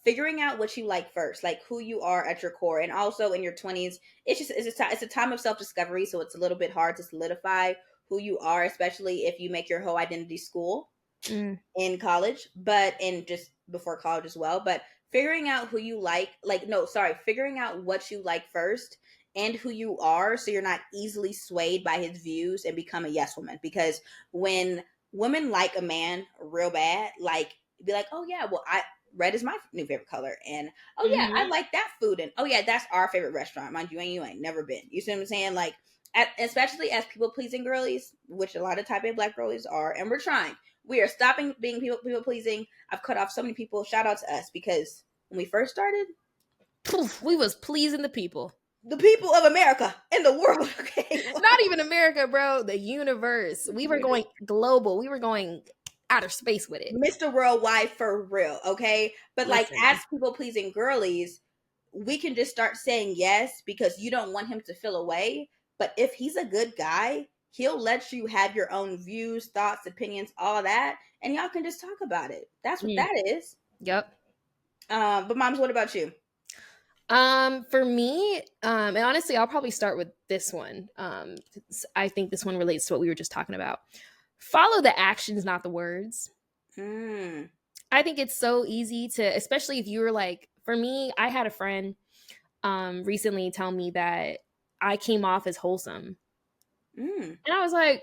figuring out what you like first, like who you are at your core, and also in your 20s, it's a time of self discovery, so it's a little bit hard to solidify who you are, especially if you make your whole identity school Mm. in college, but and just before college as well. But figuring out who you like, no, sorry, figuring out what you like first and who you are, so you're not easily swayed by his views and become a yes woman. Because when women like a man real bad, like be like, oh yeah, well I red is my new favorite color, and oh yeah, I Hmm. like that food, and oh yeah, that's our favorite restaurant. Mind you, and you ain't never been. You see what I'm saying? Like, especially as people pleasing girlies, which a lot of type A black girlies are, and we're trying. We are stopping being people pleasing. I've cut off so many people. Shout out to us because when we first started, Poof, we was pleasing the people. the people of America and the world. Okay, Not even America, bro. The universe. We were going global. We were going outer space with it. Mr. Worldwide for real. Okay, but like as Listen. people pleasing girlies, we can just start saying yes because you don't want him to feel away. But if he's a good guy, he'll let you have your own views, thoughts, opinions, all that, and y'all can just talk about it. That's what Mm, that is. yep. But moms, what about you? For me, and honestly, I'll probably start with this one. I think this one relates to what we were just talking about. Follow the actions, not the words. Mm. I think it's so easy to, especially if you're like, for me, I had a friend recently tell me that I came off as wholesome. Mm. And I was like,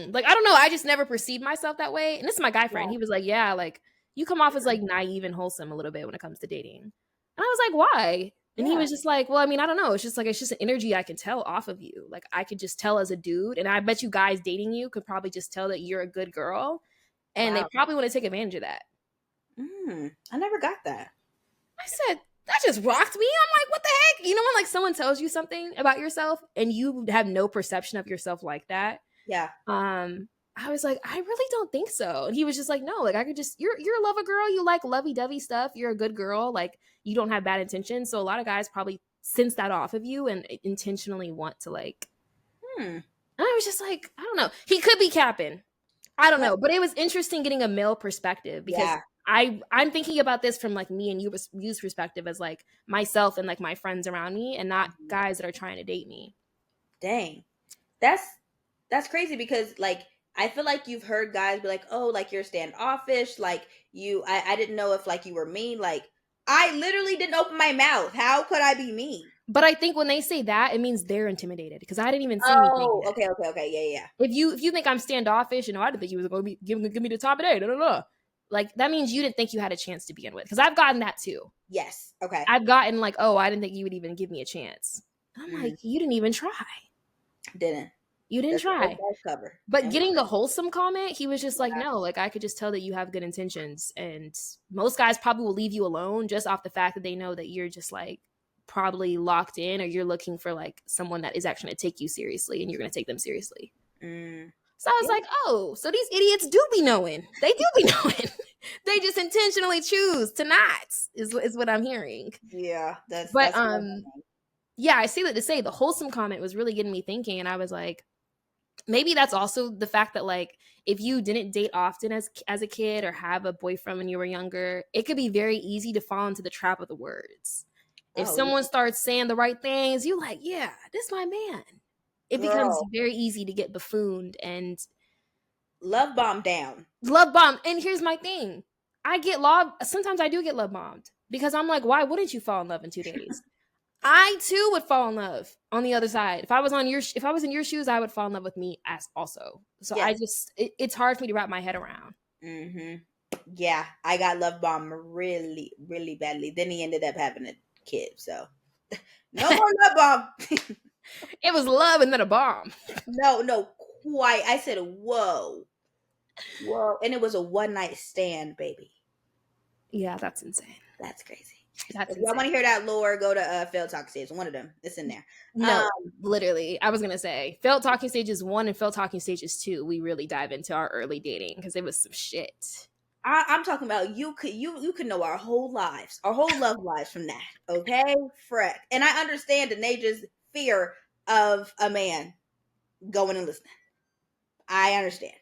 like, I don't know. I just never perceived myself that way. And this is my guy friend. Yeah. He was like, yeah, like, you come off as Yeah. like naive and wholesome a little bit when it comes to dating. And I was like, why? And he Yeah. was just like, well, I mean, I don't know. It's just an energy I can tell off of you. Like, I could just tell as a dude. And I bet you guys dating you could probably just tell that you're a good girl. And they Wow. probably want to take advantage of that. Mm. I never got that. I said, that just rocked me. I'm like, what the heck? You know, when like someone tells you something about yourself and you have no perception of yourself like that. Yeah. I was like, I really don't think so. And he was just like, no, like I could just you're a lover girl, you like lovey-dovey stuff, you're a good girl, like you don't have bad intentions. So a lot of guys probably sense that off of you and intentionally want to like. Hmm. And I was just like, I don't know. He could be capping. I don't But know, but it was interesting getting a male perspective because yeah. I'm thinking about this from like me and you's perspective as like myself and like my friends around me and not Mhm. guys that are trying to date me. Dang. That's that's crazy because like I feel like you've heard guys be like, "Oh, like you're standoffish, like I didn't know if like you were mean." Like I literally didn't open my mouth. How could I be mean? But I think when they say that, it means they're intimidated because I didn't even say anything Oh, yet. okay, okay, okay. Yeah, yeah. If you think I'm standoffish, I didn't think you was going to be give me the top of the day. No, no, no. Like that means you didn't think you had a chance to begin with. Because I've gotten that too. Yes. Okay. I've gotten like, oh, I didn't think you would even give me a chance. I'm like, Mm, you didn't even try. didn't. You didn't That's the first try. dive cover. But And we getting the wholesome comment, he was just like, yeah. no, like I could just tell that you have good intentions. And most guys probably will leave you alone just off the fact that they know that you're just like probably locked in or you're looking for like someone that is actually going to take you seriously and you're going to take them seriously. Mm, So I was yeah. like, oh, so these idiots do be knowing. They do be knowing. They just intentionally choose to not, is what I'm hearing. Yeah. But That's what yeah, I see that to say the wholesome comment was really getting me thinking, and I was like, maybe that's also the fact that like if you didn't date often as a kid or have a boyfriend when you were younger, it could be very easy to fall into the trap of the words. If oh someone yeah. starts saying the right things, you like, yeah, this my man. It becomes Girl. very easy to get buffooned and Love bomb down. love bomb. And here's my thing. I get love sometimes I do get love bombed because I'm like, why wouldn't you fall in love in 2 days? I too would fall in love on the other side. If I was in your shoes, I would fall in love with me as also. So I Yes. just it's hard for me to wrap my head around. Mm-hmm. Yeah. I got love bomb really, really badly. Then he ended up having a kid. So no more love bomb. It was love and then a bomb. No, no, quite. I said, whoa. Whoa. And it was a one night stand, baby. Yeah, that's insane. That's crazy. That's If y'all want insane. to hear that lore, go to Failed Talk Stage. One of them. It's in there. No, Um, literally. I was gonna say failed talking stages 1 and failed talking stages 2. We really dive into our early dating because it was some shit. I'm talking about you could know our whole lives, our whole love lives from that. Okay? Freck. And I understand Denaja's fear of a man going and listening. I understand.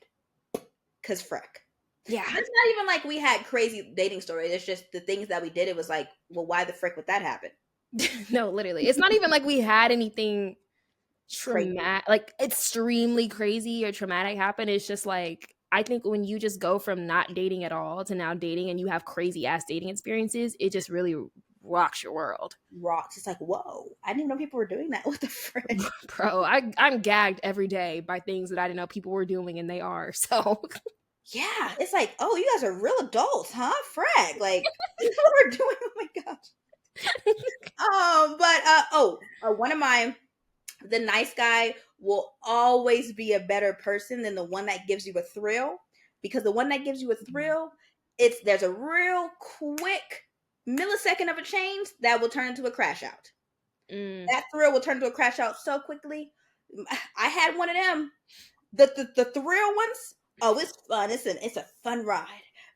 Cause freck. Yeah. But it's not even like we had crazy dating stories. It's just the things that we did. It was like, well, why the frick would that happen? No, literally. It's not even like we had anything Crazy. traumatic, like extremely crazy or traumatic happen. It's just like I think when you just go from not dating at all to now dating and you have crazy ass dating experiences, it just really rocks your world. Rocks. It's like, whoa, I didn't know people were doing that. What the frick? Bro, I'm gagged every day by things that I didn't know people were doing and they are. So Yeah. It's like, oh, you guys are real adults, huh? Frag. Like, this is what we're doing. Oh my gosh. But one of mine, the nice guy will always be a better person than the one that gives you a thrill. Because the one that gives you a thrill, there's a real quick millisecond of a change that will turn into a crash out. mm, That thrill will turn into a crash out so quickly. I had one of them. The thrill ones. Oh, it's fun. It's a fun ride.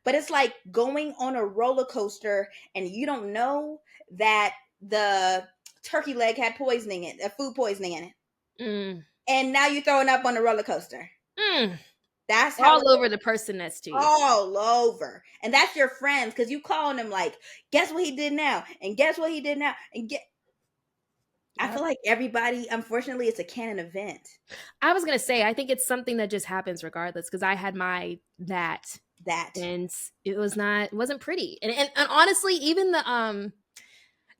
But it's like going on a roller coaster and you don't know that the turkey leg had poisoning in it, food poisoning in it. mm, And now you're throwing up on the roller coaster. mm. That's how it All over is. the person next to you. All over. And that's your friends because you calling them like, guess what he did now? And guess what he did now? And I feel Yep. like everybody, unfortunately, it's a canon event. I was gonna say, I think it's something that just happens regardless. Because I had my that, That and it wasn't pretty. And honestly, even the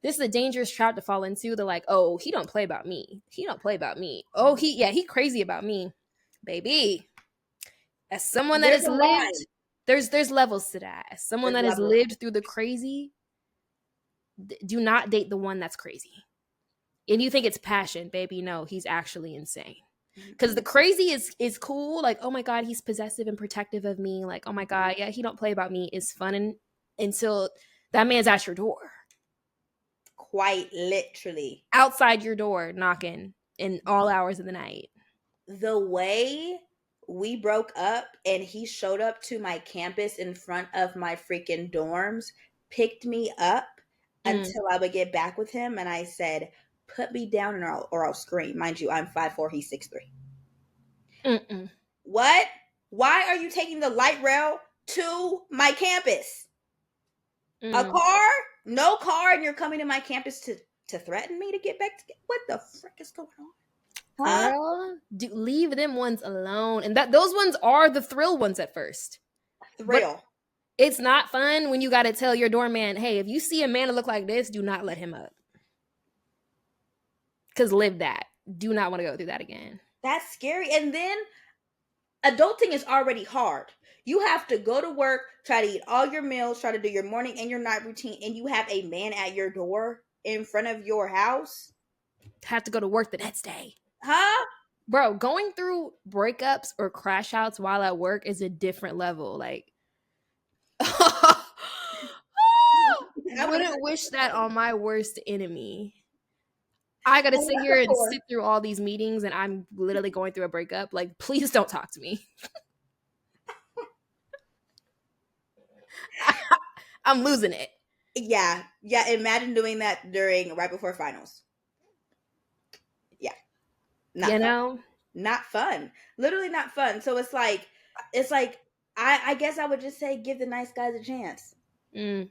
this is a dangerous trap to fall into. They're like, oh, he don't play about me. He don't play about me. Oh, he crazy about me, baby. As someone that there's has a lived, line. there's levels to that. As someone There's that has levels. lived through the crazy, do not date the one that's crazy. And you think it's passion, baby? No, he's actually insane. Because the Mm-mm. crazy is cool. Like, oh my god, he's possessive and protective of me. Like, oh my god, yeah, he don't play about me. Is fun until that man's at your door, Quite literally. outside your door, knocking in all hours of the night. The way we broke up and he showed up to my campus in front of my freaking dorms, picked me up Mm, until I would get back with him, and I said, "Put me down or I'll scream." Mind you, I'm 5'4", he's 6'3". mm-mm, What? Why are you taking the light rail to my campus? A mm. car? No car, and you're coming to my campus to threaten me to get back to what the frick is going on? Huh? Girl, leave them ones alone. And that those ones are the thrill ones at first. But Thrill. it's not fun when you got to tell your doorman, hey, if you see a man that look like this, do not let him up. Because live that. Do not want to go through that again. That's scary. And then adulting is already hard. You have to go to work, try to eat all your meals, try to do your morning and your night routine, and you have a man at your door in front of your house. Have to go to work the next day. Huh? Bro, going through breakups or crash outs while at work is a different level. Like, I'm gonna wouldn't wish that on my worst enemy. I gotta sit here and for sit through all these meetings and I'm literally going through a breakup. Like, please don't talk to me. I'm losing it. yeah, yeah. Imagine doing that during right before finals. Yeah, not You fun. know? Not fun. Literally not fun. So it's like I guess I would just say give the nice guys a chance. Mm.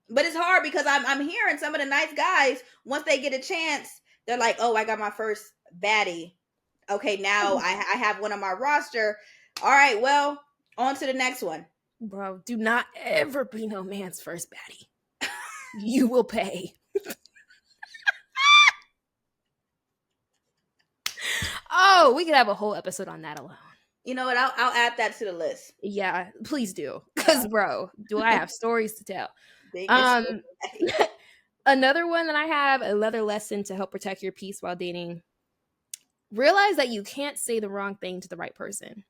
But it's hard because I'm hearing some of the nice guys once they get a chance, they're like, "Oh, I got my first baddie. Okay, now I have one on my roster. All right, well, on to the next one." Bro, do not ever be no man's first baddie. You will pay. Oh, we could have a whole episode on that alone. You know what? I'll add that to the list. Yeah, please do. Cause bro, do I have stories to tell? Biggest Um another one that I have, another lesson to help protect your peace while dating. Realize that you can't say the wrong thing to the right person.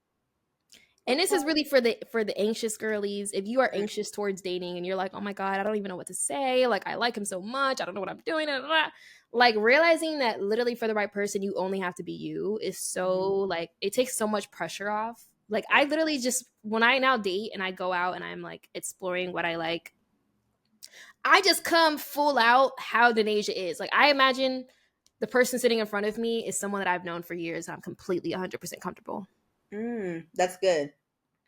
And this is Okay. really for the anxious girlies. If you are anxious towards dating and you're like, oh my god, I don't even know what to say. Like I like him so much, I don't know what I'm doing. Blah, blah, blah. Like realizing that literally for the right person, you only have to be you is so Mhm. like it takes so much pressure off. Like I Yeah. literally just when I now date and I go out and I'm like exploring what I like, I just come full out how Denasia is. Like I imagine the person sitting in front of me is someone that I've known for years and I'm completely 100% comfortable. That's good.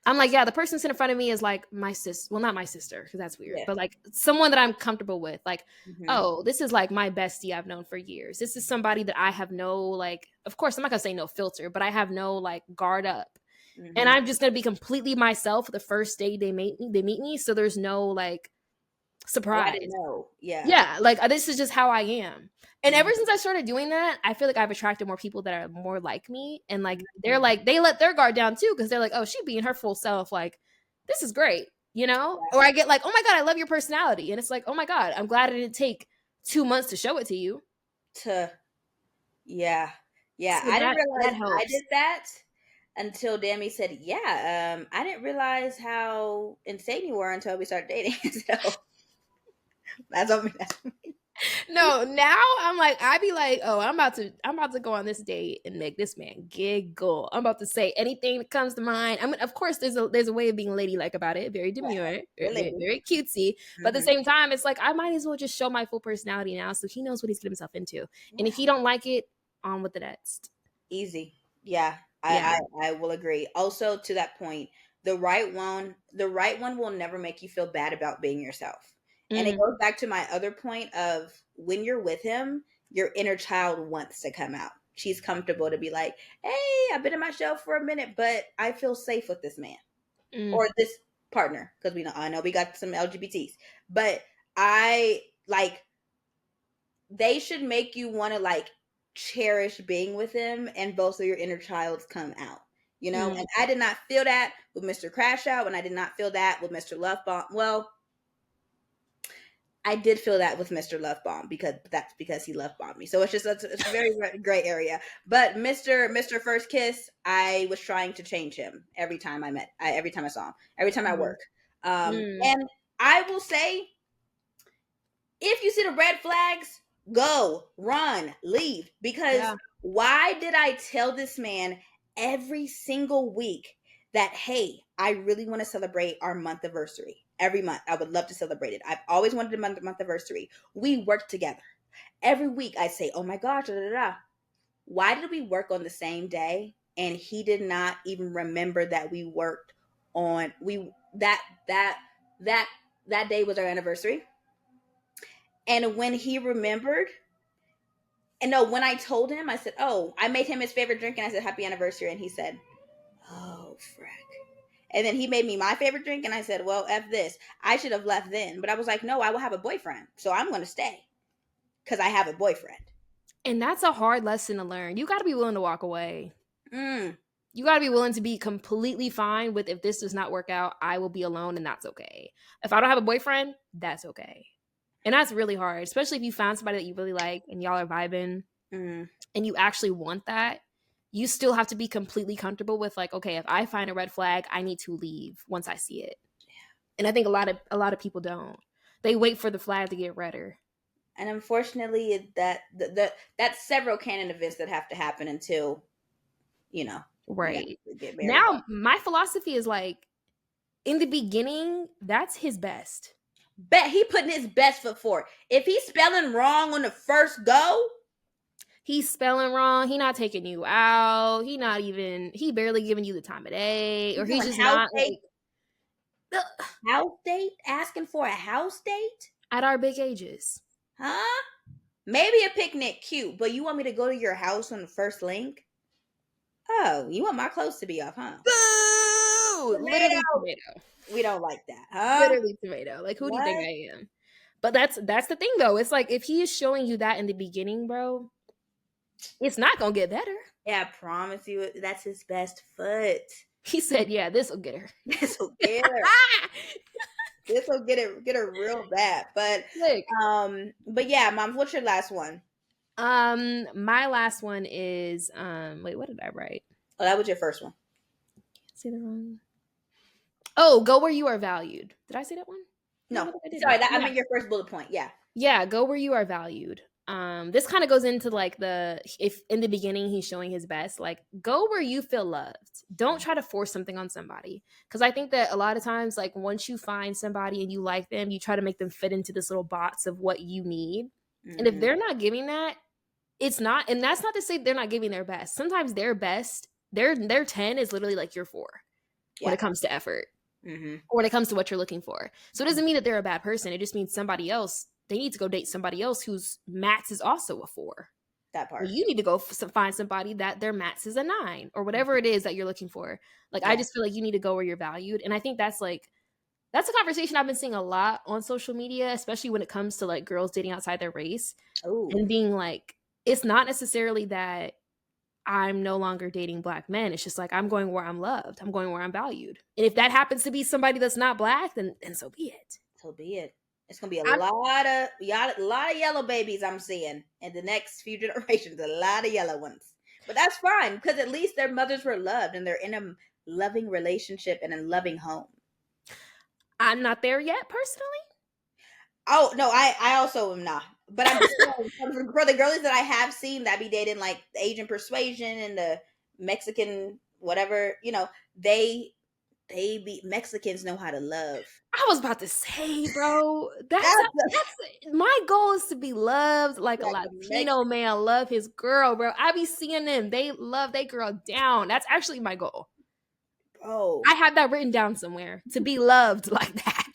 I'm like, yeah, the person sitting in front of me is like my sis. Well, not my sister because that's weird, Yeah. but like someone that I'm comfortable with. Like, Hmm. oh, this is like my bestie I've known for years. This is somebody that I have no like. Of course, I'm not gonna say no filter, but I have no like guard up, and Hmm. I'm just gonna be completely myself the first day they meet me. They meet me, so there's no like Oh, I didn't surprise. know. Yeah. Yeah, like this is just how I am. And ever Hmm. since I started doing that, I feel like I've attracted more people that are more like me. And Hmm. like, they let their guard down too, because they're like, oh, she being her full self. Like, this is great, you know? Or I get like, oh my God, I love your personality. And it's like, oh my God, I'm glad it didn't take 2 months to show it to you. To Yeah. Yeah. So I didn't that realize I helps. did that until Demi said, "Yeah, I didn't realize how insane you were until we started dating." So that's on me. No, now I'm like, I be like, oh, I'm about to go on this date and make this man giggle. I'm about to say anything that comes to mind. I mean, of course, there's a way of being ladylike about it, very demure, very, Really. very cutesy. But at the Hmm. same time, it's like I might as well just show my full personality now, so he knows what he's getting himself into. And if Yeah. he don't like it, on with the next. Easy. Yeah. Yeah. I will agree. Also, to that point, the right one will never make you feel bad about being yourself. And it Mm, goes back to my other point of when you're with him, your inner child wants to come out. She's comfortable to be like, hey, I've been in my shell for a minute, but I feel safe with this man Mm, or this partner. Because I know we got some LGBTs, but I like, they should make you want to like cherish being with him, and both of your inner childs come out. mm, And I did not feel that with Mr. Crash Out, and I did not feel that with Mr. Love Bomb. Well, I did feel that with Mr. Love Bomb, because that's because he love bombed me. So it's a very gray area. But Mr. First Kiss, I was trying to change him every time I saw him, every time I mm, work. mm. And I will say, if you see the red flags, go, run, leave. Because Yeah. why did I tell this man every single week that, hey, I really want to celebrate our month anniversary? Every month, I would love to celebrate it. I've always wanted a month anniversary. We work together. Every week, I say, oh my gosh, da, da, da. Why did we work on the same day? And he did not even remember that we worked on that that day was our anniversary. And when he remembered, and no, when I told him, I said, "Oh, I made him his favorite drink," and I said, "Happy anniversary," and he said, "Oh, frick." And then he made me my favorite drink, and I said, "Well, f this. I should have left then." But I was like, "No, I will have a boyfriend, so I'm going to stay because I have a boyfriend." And that's a hard lesson to learn. You got to be willing to walk away. Mm, You got to be willing to be completely fine with, if this does not work out, I will be alone and that's okay. If I don't have a boyfriend, that's okay. And that's really hard, especially if you found somebody that you really like and y'all are vibing mm. and you actually want that. You still have to be completely comfortable with, like, okay, if I find a red flag, I need to leave once I see it. And I think a lot of people don't. They wait for the flag to get redder. And unfortunately, that's several canon events that have to happen until we Right. actually get married. Now, my philosophy is like, in the beginning, that's his best. Bet he putting his best foot forward. If he's spelling wrong on the first go, He's spelling wrong. He not taking you out. He barely giving you the time of day. Or he's he's doing just not like, ugh, house date, asking for a house date, at our big ages. huh? Maybe a picnic, cute, but you want me to go to your house on the first link? Oh, you want my clothes to be off, huh? Boo! Literally Tomato. tomato. We don't like that, huh? Literally tomato. Like, who do you think What? I am? But that's the thing though. It's like, if he is showing you that in the beginning, bro, it's not gonna get better. Yeah, I promise you, that's his best foot. He said, "Yeah, this will get her." This will get her. This will get her real bad. Slick. But yeah, mom, what's your last one? My last one is wait, what did I write? Oh, that was your first one. Say the wrong. Oh, go where you are valued. Did I say that one? No, I No, don't think I sorry, didn't. that I Yeah. meant your first bullet point. Yeah, Yeah, go where you are valued. This kind of goes into like, if in the beginning he's showing his best, like, go where you feel loved. Don't try to force something on somebody. Cause I think that a lot of times, like, once you find somebody and you like them, you try to make them fit into this little box of what you need. And if mm-hmm. they're not giving that, it's not, and that's not to say they're not giving their best. Sometimes their best, their 10 is literally like your 4 when Yeah, it comes to effort, mm-hmm. or when it comes to what you're looking for. So it doesn't mean that they're a bad person. It just means somebody else, they need to go date somebody else whose max is also a 4. That Well, part. you need to go find somebody that their max is a 9, or whatever it is that you're looking for. Like, I Yeah. just feel like you need to go where you're valued. And I think that's a conversation I've been seeing a lot on social media, especially when it comes to like girls dating outside their race Oh, and being like, it's not necessarily that I'm no longer dating black men. It's just like, I'm going where I'm loved. I'm going where I'm valued. And if that happens to be somebody that's not black, then so be it. so be it. It's gonna be a I'm lot of yellow babies I'm seeing in the next few generations. A lot of yellow ones, but that's fine because at least their mothers were loved and they're in a loving relationship and a loving home. I'm not there yet personally. Oh no, I also am not. But I'm just saying, for the girlies that I have seen that be dating like the Asian persuasion and the Mexican whatever, they be Mexicans know how to love. I was about to say, bro, that's That's that's my goal is to be loved like a like a Latino man love his girl, bro. I be seeing them. They love their girl down. That's actually my goal. Oh, I have that written down somewhere, to be loved like that.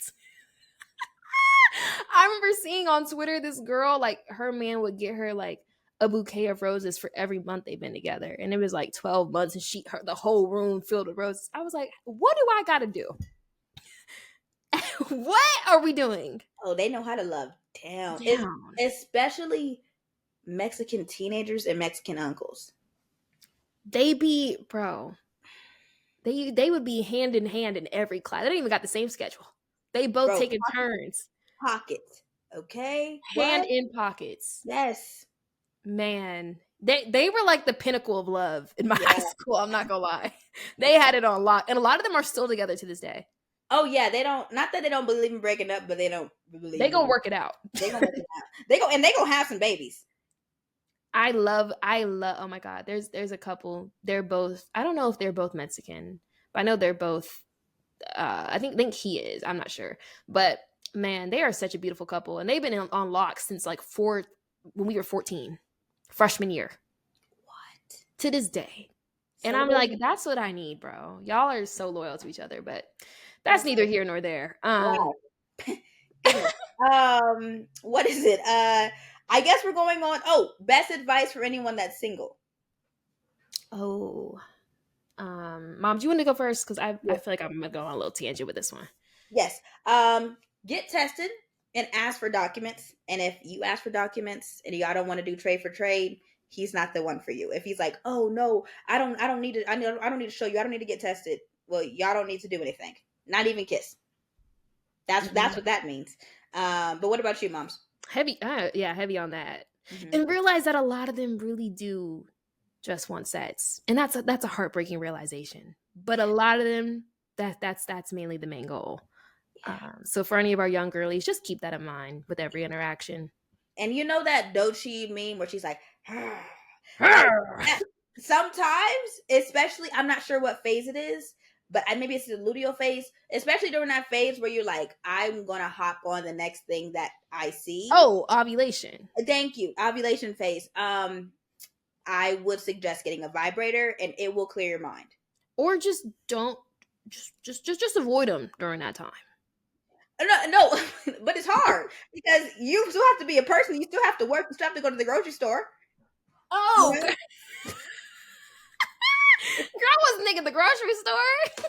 I remember seeing on Twitter this girl, like her man would get her like a bouquet of roses for every month they've been together. And it was like 12 months and the whole room filled with roses. I was like, what do I gotta do? What are we doing? Oh, they know how to love down. It's Down. especially Mexican teenagers and Mexican uncles. They be, bro, they would be hand in hand in every class. They don't even got the same schedule. They both Bro, taking turns. pockets. Okay? Hand What? in pockets. Yes. Man, they were like the pinnacle of love in my high Yeah. school. I'm not gonna lie. They had it on lock, and a lot of them are still together to this day. Oh yeah, they don't. Not that they don't believe in breaking up, but they don't They believe gonna in. work it out. They gonna work it out. They gonna have some babies. I love. Oh my god, there's a couple. They're both. I don't know if they're both Mexican, but I know they're both. I think he is. I'm not sure, but man, they are such a beautiful couple, and they've been on lock since like when we were 14, freshman year What? to this day. And So I'm like, they. that's what I need, bro. Y'all are so loyal to each other, but that's That's neither here nor there. wow. Goodness. What is it? I guess we're going on. Oh, best advice for anyone that's single. Oh, Mom, do you want to go first? Because I Yeah. feel like I'm gonna go on a little tangent with this one. Yes. Get tested and ask for documents. And if you ask for documents and y'all don't want to do trade for trade, he's not the one for you. If he's like, "Oh no, I don't need to. I don't need to show you. I don't need to get tested." Well, y'all don't need to do anything. Not even kiss. That's Yeah. what that means. But what about you, moms? Heavy, yeah, heavy on that, Hmm. and realize that a lot of them really do just want sex, and that's a heartbreaking realization. But a lot of them, that's mainly the main goal. Yeah. So for any of our young girlies, just keep that in mind with every interaction. And you know that Dochi meme where she's like, like sometimes, especially, I'm not sure what phase it is, but maybe it's the luteal phase, especially during that phase where you're like, I'm gonna hop on the next thing that I see. Oh, ovulation. Thank you, ovulation phase. I would suggest getting a vibrator, and it will clear your mind. Or just don't just avoid them during that time. No, no, but it's hard because you still have to be a person. You still have to work. You still have to go to the grocery store. You Oh, know? girl, I wasn't thinking the grocery store.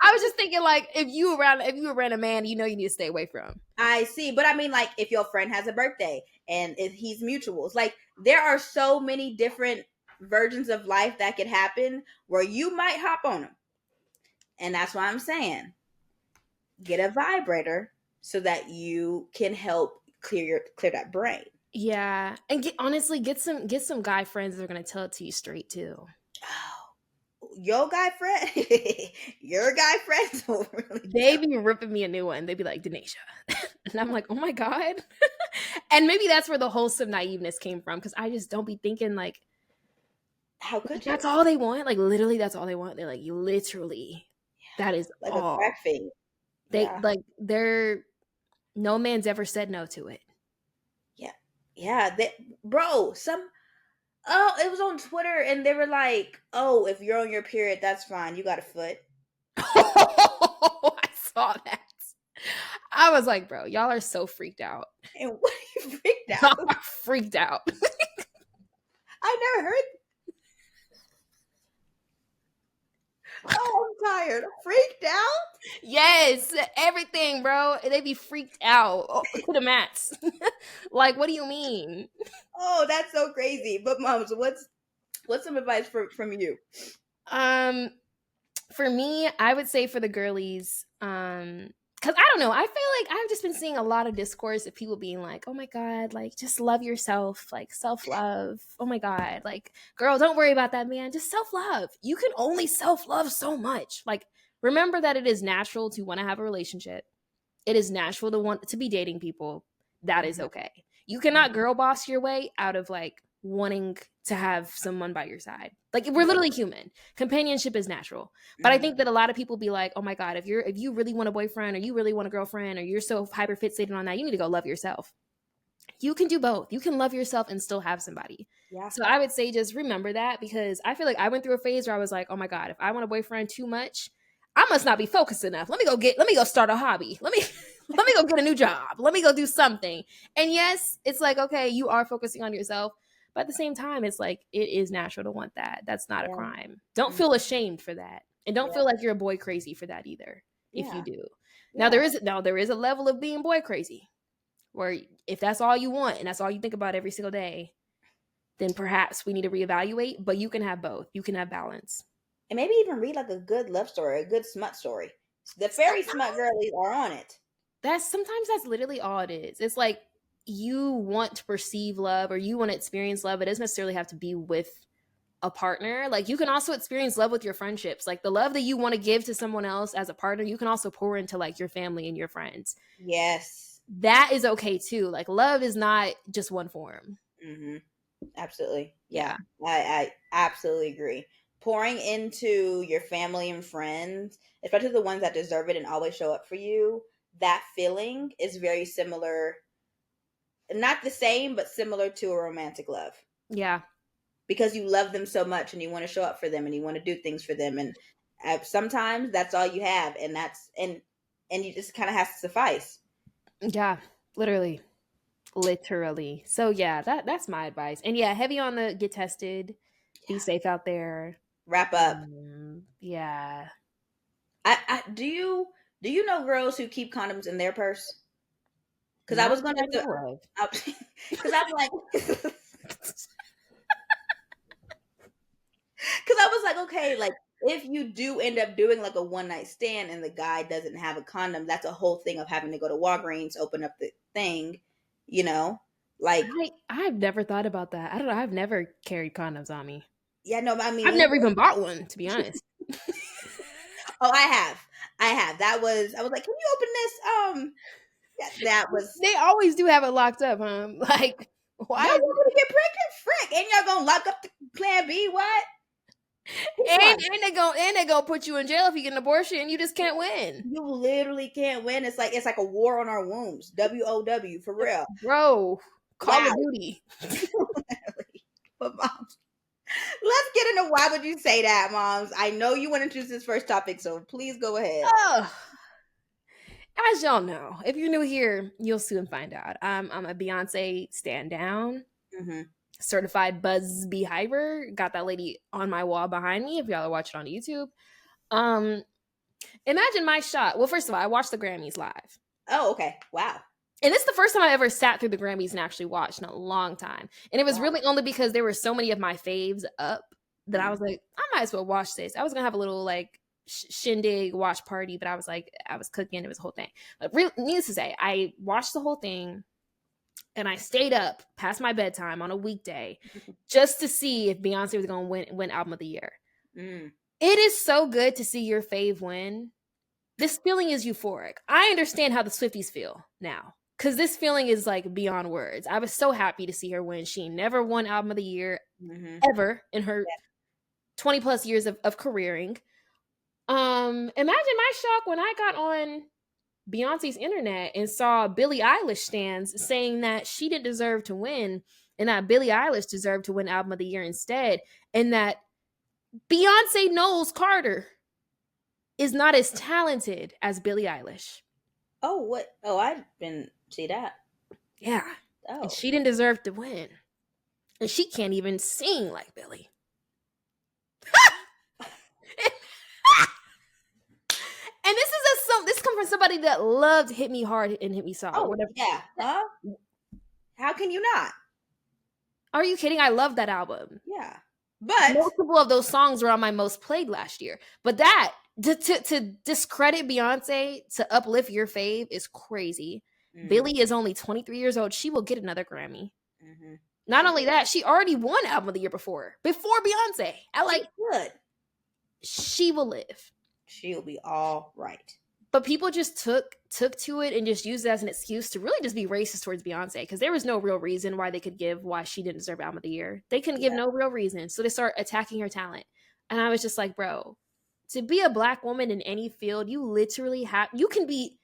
I was just thinking like if you around a man you know you need to stay away from. I see, but I mean, like, if your friend has a birthday and if he's mutuals, like, there are so many different versions of life that could happen where you might hop on them, and that's why I'm saying get a vibrator so that you can help clear that brain. Yeah, and honestly get some guy friends that are gonna tell it to you straight too. Oh, your guy friend, your guy friends will really They be ripping me a new one. They'd be like, Denisha. And I'm like, oh my God. And maybe that's where the wholesome naiveness came from. Cause I just don't be thinking like how could you? that's all they want. Like literally that's all they want. They're like, you literally, that is Like a all. crack fiend. They Yeah. like they're no man's ever said no to it. Yeah. Yeah. Bro, oh, it was on Twitter and they were like, "Oh, if you're on your period, that's fine. You got a foot." I saw that. I was like, bro, y'all are so freaked out. And what are you freaked Y'all out? are freaked out. I never heard. Oh, I'm tired. Freaked out? Yes, everything, bro. They be freaked out to the mats. Like, what do you mean? Oh, that's so crazy. But moms, what's some advice from you? Um, for me, I would say for the girlies, because I don't know, I feel like I've just been seeing a lot of discourse of people being like, "Oh my god, like just love yourself, like self love. Oh my god, like girl, don't worry about that man. Just self love. You can only self love so much. Like, remember that it is natural to want to have a relationship. It is natural to want to be dating people. That is Mhm, okay. You cannot girl boss your way out of like wanting to have someone by your side. Like we're yeah, literally human. Companionship is natural. But I mhm, think that a lot of people be like, "Oh my god, if you really want a boyfriend or you really want a girlfriend or you're so hyper fixated on that, you need to go love yourself." You can do both. You can love yourself and still have somebody. yeah. So I would say just remember that because I feel like I went through a phase where I was like, "Oh my god, if I want a boyfriend too much, I must not be focused enough. Let me go start a hobby. Let me Let me go get a new job. Let me go do something. And yes, it's like, okay, you are focusing on yourself. But at the same time, it's like, it is natural to want that. That's not a Yeah. crime. Don't Mm, feel ashamed for that. And don't yeah. feel like you're a boy crazy for that either, if you Yeah. do. Yeah. Now there is a level of being boy crazy where if that's all you want and that's all you think about every single day, then perhaps we need to reevaluate. But you can have both. You can have balance. And maybe even read like a good love story, a good smut story. The fairy smut girlies are on it. That's sometimes that's literally all it is. It's like you want to perceive love or you want to experience love. It doesn't necessarily have to be with a partner. Like you can also experience love with your friendships. Like the love that you want to give to someone else as a partner, you can also pour into like your family and your friends. Yes. That is okay too. Like love is not just one form. Mm-hmm. Absolutely. Yeah. Yeah. I absolutely agree. Pouring into your family and friends, especially the ones that deserve it and always show up for you, that feeling is very similar, not the same, but similar to a romantic love. Yeah. Because you love them so much and you want to show up for them and you want to do things for them. And sometimes that's all you have. And you just kind of has to suffice. Yeah. Literally. Literally. So yeah, that's my advice. And yeah, heavy on the get tested, be Yeah. safe out there. Wrap up. Yeah. I do you know girls who keep condoms in their purse? Because I Not was that gonna I do, know of. because I'm like, because I was like, okay, like if you do end up doing like a one night stand and the guy doesn't have a condom, that's a whole thing of having to go to Walgreens, open up the thing, you know, like I've never thought about that. I don't know. I've never carried condoms on me. yeah, no, I I've mean, never even bought one, to be honest. oh, I have. That was, I was like, can you open this? That was, They always do have it locked up, huh? Like, y'all why is want me to get pregnant? Frick, and y'all gonna lock up the Plan B? What? and they gonna put you in jail if you get an abortion. You just can't win, You literally can't win. It's like a war on our wombs. WOW for real. bro. Call of Wow. Duty. But moms, let's get into why would you say that, moms? I know you want to choose this first topic, so please go ahead. Ugh. As y'all know, if you're new here, you'll soon find out. I'm a Beyonce stand down, Hmm. certified Buzz Beehiver. Got that lady on my wall behind me. If y'all are watching on YouTube, um, imagine my shot. Well, first of all, I watched the Grammys live. Oh, okay. Wow. And it's the first time I ever sat through the Grammys and actually watched in a long time. And it was Wow. really only because there were so many of my faves up that I was Mhm. like, I might as well watch this. I was gonna have a little like shindig watch party, but I was like, I was cooking. It was a whole thing. But needless to say, I watched the whole thing and I stayed up past my bedtime on a weekday just to see if Beyonce was gonna win album of the year. Mm. It is so good to see your fave win. This feeling is euphoric. I understand how the Swifties feel now because this feeling is like beyond words. I was so happy to see her win. She never won album of the year Hmm. ever in her 20 plus years of careering. Imagine my shock when I got on Beyonce's internet and saw Billie Eilish stands saying that she didn't deserve to win and that Billie Eilish deserved to win album of the year instead, and that Beyonce Knowles Carter is not as talented as Billie Eilish. Oh, what? Oh, I didn't see that. Yeah. And Oh. she didn't deserve to win. And she can't even sing like Billie. And this comes from somebody that loved Hit Me Hard and Hit Me Soft or Oh, whatever. yeah. Huh? How can you not? Are you kidding? I love that album. Yeah. But Multiple of those songs were on my most played last year. But that to discredit Beyonce to uplift your fave is crazy. mm, Billie is only 23 years old. She will get another Grammy. hmm, Not only that, she already won album of the year before Beyonce. I she like could. she will live. She'll be all right. But people just took to it and just used it as an excuse to really just be racist towards Beyonce because there was no real reason why they could give why she didn't deserve album of the year. They couldn't give Yeah. no real reason. So they start attacking her talent. And I was just like, bro, to be a black woman in any field, you can be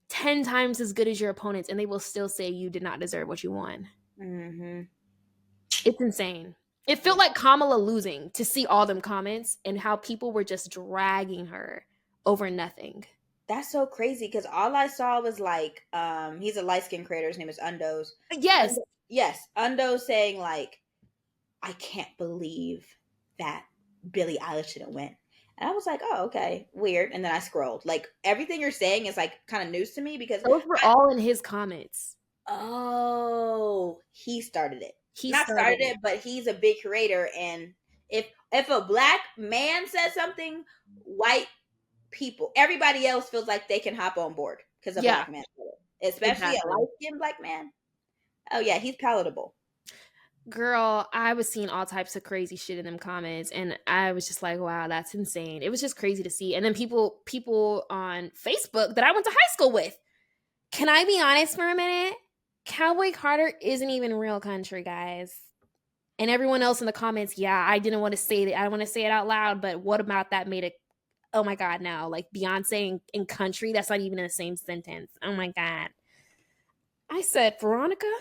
10 times as good as your opponents and they will still say you did not deserve what you won. Hmm. It's insane. It Yeah. felt like Kamala losing to see all them comments and how people were just dragging her over nothing. That's so crazy because all I saw was like, he's a light skinned creator. His name is Undo's. Yes. Yes, Undo saying like, I can't believe that Billie Eilish didn't win. And I was like, oh, okay, weird. And then I scrolled. Like everything you're saying is like kind of news to me because Those were I, all in his comments. oh, he started it. He Not started started it. it, but he's a big creator. And if a black man says something, white people, everybody else feels like they can hop on board because a Yeah, black man said it. Especially a exactly. light skinned black man. Oh yeah, he's palatable. Girl, I was seeing all types of crazy shit in them comments, and I was just like, wow, that's insane. It was just crazy to see. And then people on Facebook that I went to high school with. Can I be honest for a minute? Cowboy Carter isn't even real country, guys. And everyone else in the comments, yeah, I didn't want to say that. I want to say it out loud, but what about that made it? Oh my God, now. Like Beyonce in country, that's not even in the same sentence. Oh my God. I said, Veronica,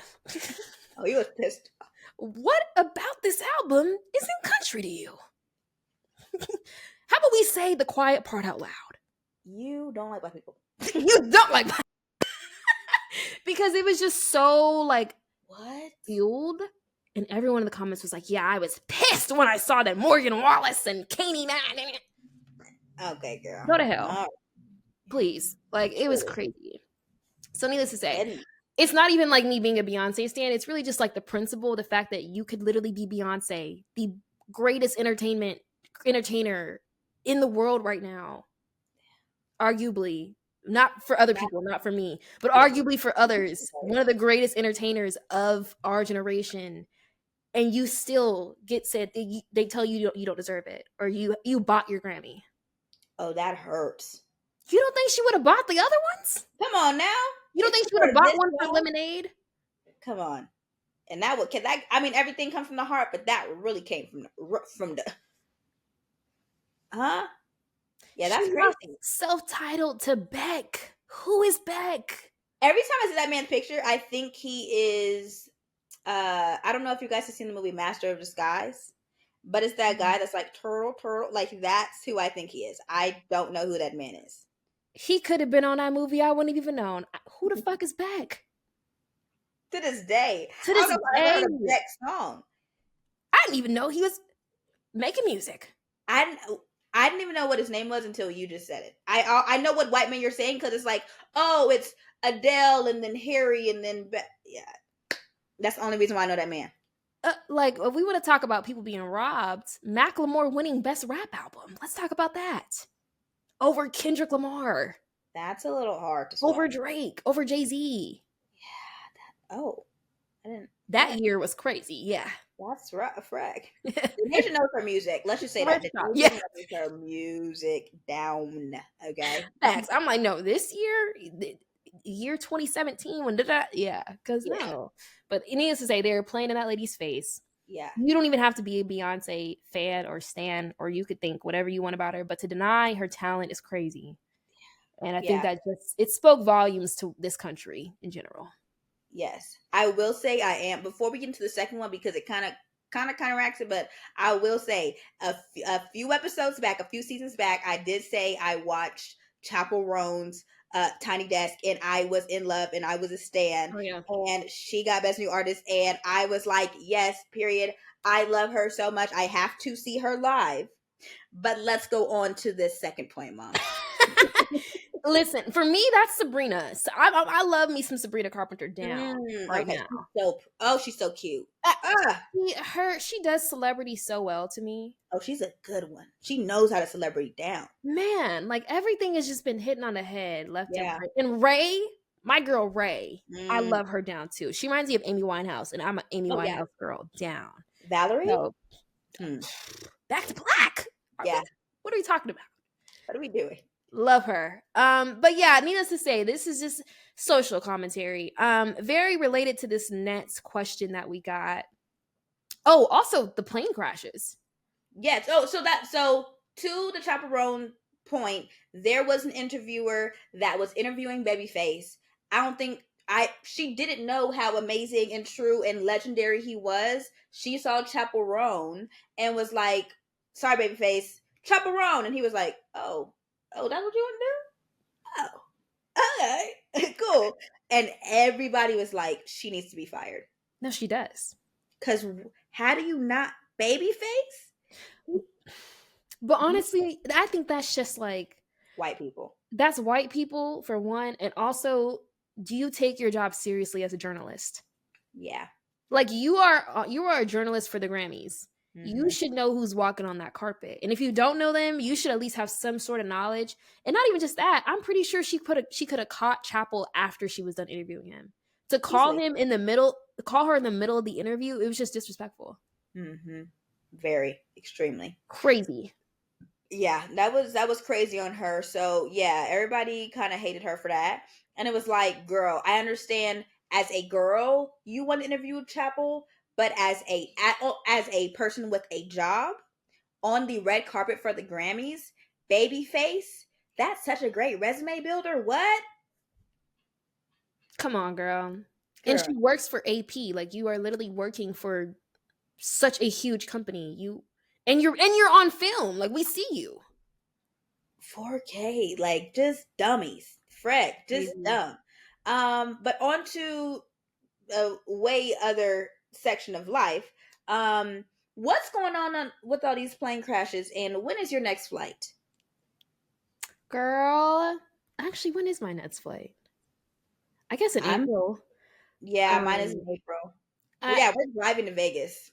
Oh, he was pissed. what about this album isn't country to you? How about we say the quiet part out loud? You don't like black people. You don't like that. Because it was just so like What? fueled. And everyone in the comments was like, yeah, I was pissed when I saw that Morgan Wallace and Kanye Man. Okay, girl. Go to hell. No, Please. Like, it was truly. crazy. So, needless to say, And it's not even like me being a Beyonce stan. It's really just like the principle, the fact that you could literally be Beyonce, the greatest entertainer in the world right now, arguably. Not for other people, not for me, but yeah. arguably for others, one of the greatest entertainers of our generation, and you still get said they tell you you don't deserve it, or you bought your Grammy. Oh, that hurts. You don't think she would have bought the other ones? Come on now. You don't It's think she would for have bought this one for song. Lemonade? Come on. And that would, cause I mean, everything comes from the heart, but that really came from the, huh? Yeah, She that's lost crazy. self-titled to Beck. Who is Beck? Every time I see that man's picture, I think he is. I don't know if you guys have seen the movie Master of Disguise, but it's that guy that's like turtle. Like that's who I think he is. I don't know who that man is. He could have been on that movie. I wouldn't have even known. Who the fuck is Beck? To this day, To I don't this know if I ever day, heard a Beck song. I didn't even know he was making music. I didn't, I didn't even know what his name was until you just said it. I know what white man you're saying because it's like, oh, it's Adele and then Harry and then yeah. That's the only reason why I know that man. Like, if we want to talk about people being robbed, Macklemore winning Best Rap Album. Let's talk about that. Over Kendrick Lamar, That's a little hard to over swallow. Drake, over Jay-Z. Oh, I didn't. That year was crazy. Yeah. That's right, a frag. The nation knows her music. Let's just say that First the off, nation yeah. knows her music down. Okay. Facts. I'm like, no, this year, year 2017, when did that? Yeah, because Yeah. no. But needless to say, they're playing in that lady's face. Yeah. You don't even have to be a Beyonce fan or stan, or you could think whatever you want about her, but to deny her talent is crazy. And I think Yeah. that just it spoke volumes to this country in general. Yes. I will say I am before we get into the second one because it kind of counteracts it, but I will say a few episodes back, a few seasons back, I did say I watched Chapel Roan's Tiny Desk and I was in love and I was a stan Oh yeah. and she got best new artist and I was like, yes, period. I love her so much. I have to see her live. But let's go on to this second point, mom. Listen, for me, that's Sabrina. So I love me some Sabrina Carpenter down right Okay, now. she's so cute. Uh, Ah, she does celebrity so well to me. oh, she's a good one. She knows how to celebrity down. Man, like everything has just been hitting on the head, left and Yeah. right. And Ray, my girl Ray, I Mm. love her down too. She reminds me of Amy Winehouse, and I'm an Amy Oh yeah, Winehouse girl down. Valerie. So Hmm. back to black. Yeah. What are we talking about? What are we doing? Love her. But yeah, needless to say, this is just social commentary. Very related to this next question that we got. Oh, also the plane crashes. Yes. Oh, so to the chaperone point, there was an interviewer that was interviewing Babyface. I don't think she didn't know how amazing and true and legendary he was. She saw Chaperone and was like, "Sorry, Babyface, Chaperone," and he was like, "Oh, that's what you want to do." Oh, okay, cool. And everybody was like, she needs to be fired. No, she does. Because how do you not baby face? But These honestly, I think that's just like white people. that's white people for one, and also, do you take your job seriously as a journalist? Yeah. Like you are a journalist for the Grammys. You Hmm. should know who's walking on that carpet. And if you don't know them, you should at least have some sort of knowledge. And not even just that, I'm pretty sure she could have caught Chappell after she was done interviewing him. To call Easily. him in the middle, call her in the middle of the interview, it was just disrespectful. Hmm. Very, extremely. Crazy. Yeah, that was crazy on her. So yeah, everybody kind of hated her for that. And it was like, girl, I understand as a girl you want to interview with Chapel, but as a person with a job on the red carpet for the Grammys, babyface, that's such a great resume builder. What? Come on, girl. And Girl, she works for AP. Like you are literally working for such a huge company. You're on film. Like we see you. 4K, like just dummies. Freck, just Crazy. dumb. But on to a way other section of life. What's going on with all these plane crashes, and when is your next flight? Girl. Actually, when is my next flight? I guess in I'm April. Yeah, mine is in Um, April. Well, I yeah, we're driving to Vegas.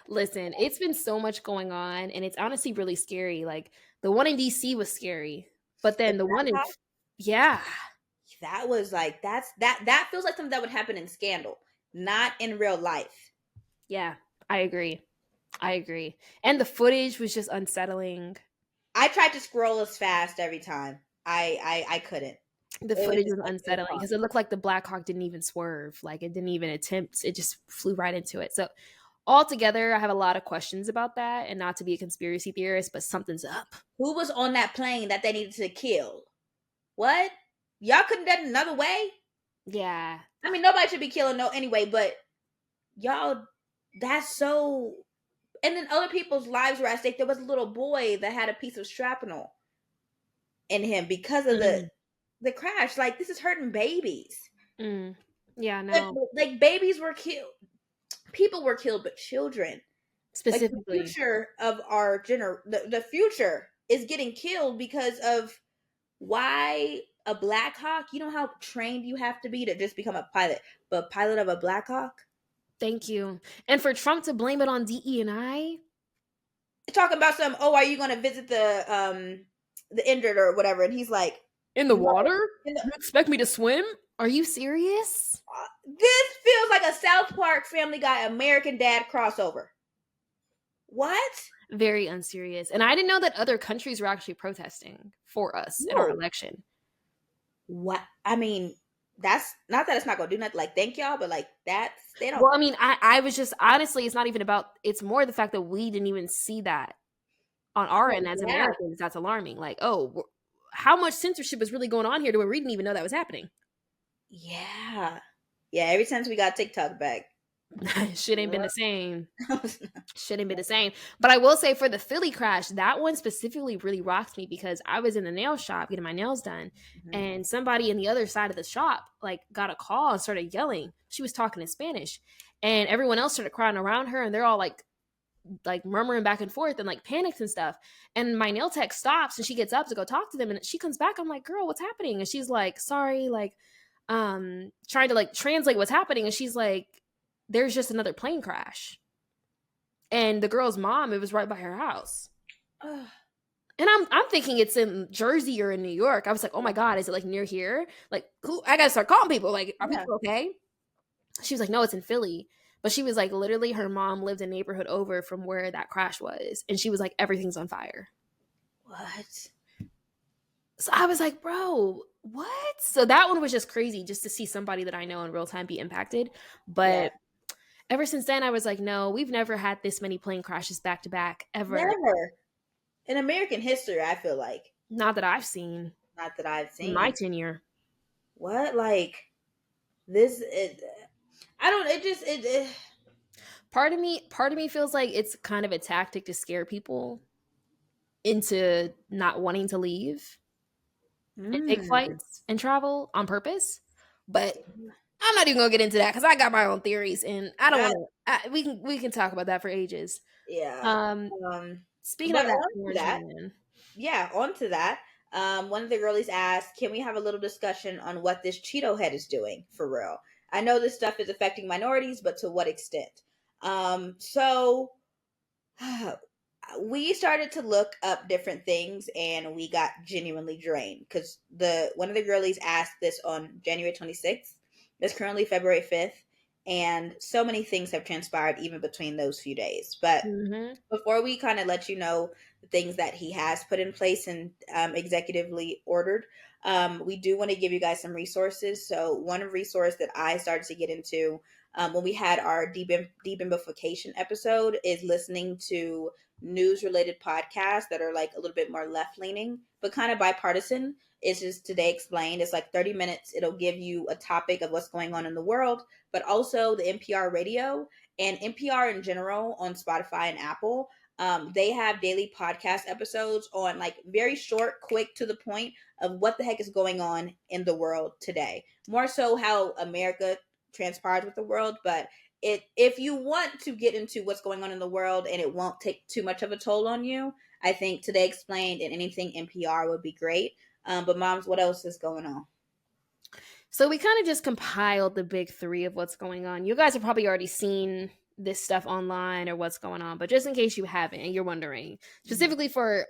listen, it's been so much going on, and it's honestly really scary. Like the one in DC was scary, but The then the one in, Blackhawk, yeah, that was like that feels like something that would happen in Scandal, not in real life. yeah, I agree. I agree. And the footage was just unsettling. I tried to scroll as fast every time. I couldn't. The It was footage just was like so unsettling fun. because it looked like the Black Hawk didn't even swerve. Like it didn't even attempt. It just flew right into it. So altogether, I have a lot of questions about that, and not to be a conspiracy theorist, but something's up. Who was on that plane that they needed to kill? What? Y'all couldn't have done another way? Yeah. I mean, nobody should be killing no anyway, but y'all, that's so. And then other people's lives were at stake. There was a little boy that had a piece of shrapnel in him because of Mm, the crash. Like this is hurting babies. mm. Yeah, Like, no, like babies were killed, people were killed, but children. Like the specifically. future of our the future is getting killed because of why a Black Hawk. You know how trained you have to be to just become a pilot, but pilot of a Black Hawk. Thank you. And for Trump to blame it on DE and I Talking about some, oh, are you going to visit the injured or whatever, and he's like, in the no. water? In the, You expect me to swim? Are you serious? this feels like a South Park Family Guy American Dad crossover. What? Very unserious. And I didn't know that other countries were actually protesting for us in our No. election. What? I mean, that's not that it's not going to do nothing. Like, thank y'all, but like that's they don't. Well, I mean, I was just honestly, it's not even about. It's more the fact that we didn't even see that on our Oh end as yeah, Americans. That's alarming. Like, oh, how much censorship is really going on here to where we didn't even know that was happening? yeah, yeah. Ever since we got TikTok back, Shit ain't been the same. Shouldn't be the same. But I will say for the Philly crash, that one specifically really rocked me because I was in the nail shop getting my nails done, Mhm. and somebody in the other side of the shop like got a call and started yelling. She was talking in Spanish, and everyone else started crying around her, and they're all like murmuring back and forth and like panicked and stuff. And my nail tech stops and she gets up to go talk to them, and she comes back. I'm like, girl, what's happening? And she's like, sorry, like trying to like translate what's happening, and she's like, there's just another plane crash, and the girl's mom, it was right by her house. Ugh, And I'm thinking it's in Jersey or in New York. I was like, oh my God, is it like near here? Like, who? I gotta start calling people. Like, are yeah. people okay? She was like, no, it's in Philly. But she was like, literally, her mom lived a neighborhood over from where that crash was, and she was like, everything's on fire. What? So I was like, bro, what? So that one was just crazy, just to see somebody that I know in real time be impacted. Yeah. But ever since then, I was like, no, we've never had this many plane crashes back to back ever. Never in American history. I feel like Not that I've seen not that I've in my seen. tenure. What like this? I don't. It just it. Part of me feels like it's kind of a tactic to scare people into not wanting to leave. and take Mm. flights and travel on purpose. But I'm not even gonna get into that because I got my own theories, and I don't That, want to. We can talk about that for ages. yeah. Um, Um, Speaking but of that on to orange that, man, yeah, on to that. One of the girlies asked, "Can we have a little discussion on what this Cheeto head is doing for real? I know this stuff is affecting minorities, but to what extent?" So we started to look up different things, and we got genuinely drained because the one of the girlies asked this on January 26th. It's currently February 5th, and so many things have transpired even between those few days. But hmm before we kind of let you know the things that he has put in place and executively ordered, we do want to give you guys some resources. So one resource that I started to get into when we had our debimbification episode is listening to news related podcasts that are like a little bit more left leaning but kind of bipartisan. It's just Today Explained. It's like 30 minutes. It'll give you a topic of what's going on in the world, but also the NPR radio and NPR in general on Spotify and Apple. They have daily podcast episodes on like very short, quick, to the point of what the heck is going on in the world today. More so how America transpires with the world, but if you want to get into what's going on in the world and it won't take too much of a toll on you, I think Today Explained and anything NPR would be great. But moms, what else is going on? so we kind of just compiled the big three of what's going on. You guys have probably already seen this stuff online or what's going on, but just in case you haven't and you're wondering, Mhm. specifically for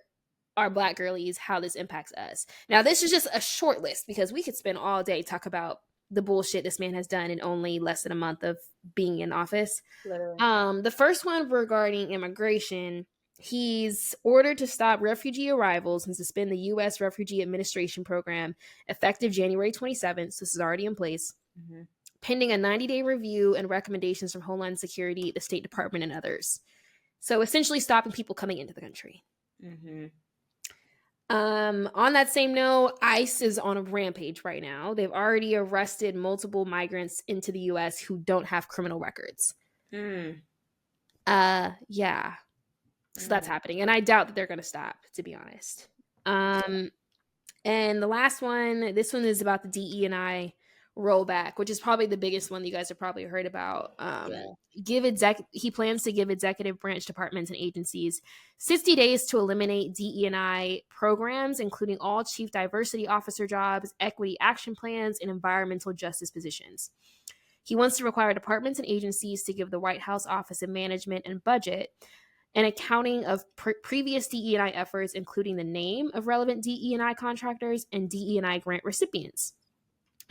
our black girlies, how this impacts us. Now, this is just a short list because we could spend all day talk about the bullshit this man has done in only less than a month of being in office. Literally. The first one regarding immigration, he's ordered to stop refugee arrivals and suspend the U.S. Refugee Administration Program effective January 27th. So this is already in place, Mm-hmm. pending a 90-day review and recommendations from Homeland Security, the State Department, and others. So essentially stopping people coming into the country. Mm-hmm. On that same note, ICE is on a rampage right now. They've already arrested multiple migrants into the US who don't have criminal records. Mm. Yeah. So that's Mm. happening. And I doubt that they're gonna stop, to be honest. Um, and the last one, this one is about the DE and I rollback, which is probably the biggest one that you guys have probably heard about. Yeah. He plans to give executive branch departments and agencies 60 days to eliminate DE&I programs, including all chief diversity officer jobs, equity action plans, and environmental justice positions. He wants to require departments and agencies to give the White House Office of Management and Budget an accounting of previous DE&I efforts, including the name of relevant DE&I contractors and DE&I grant recipients.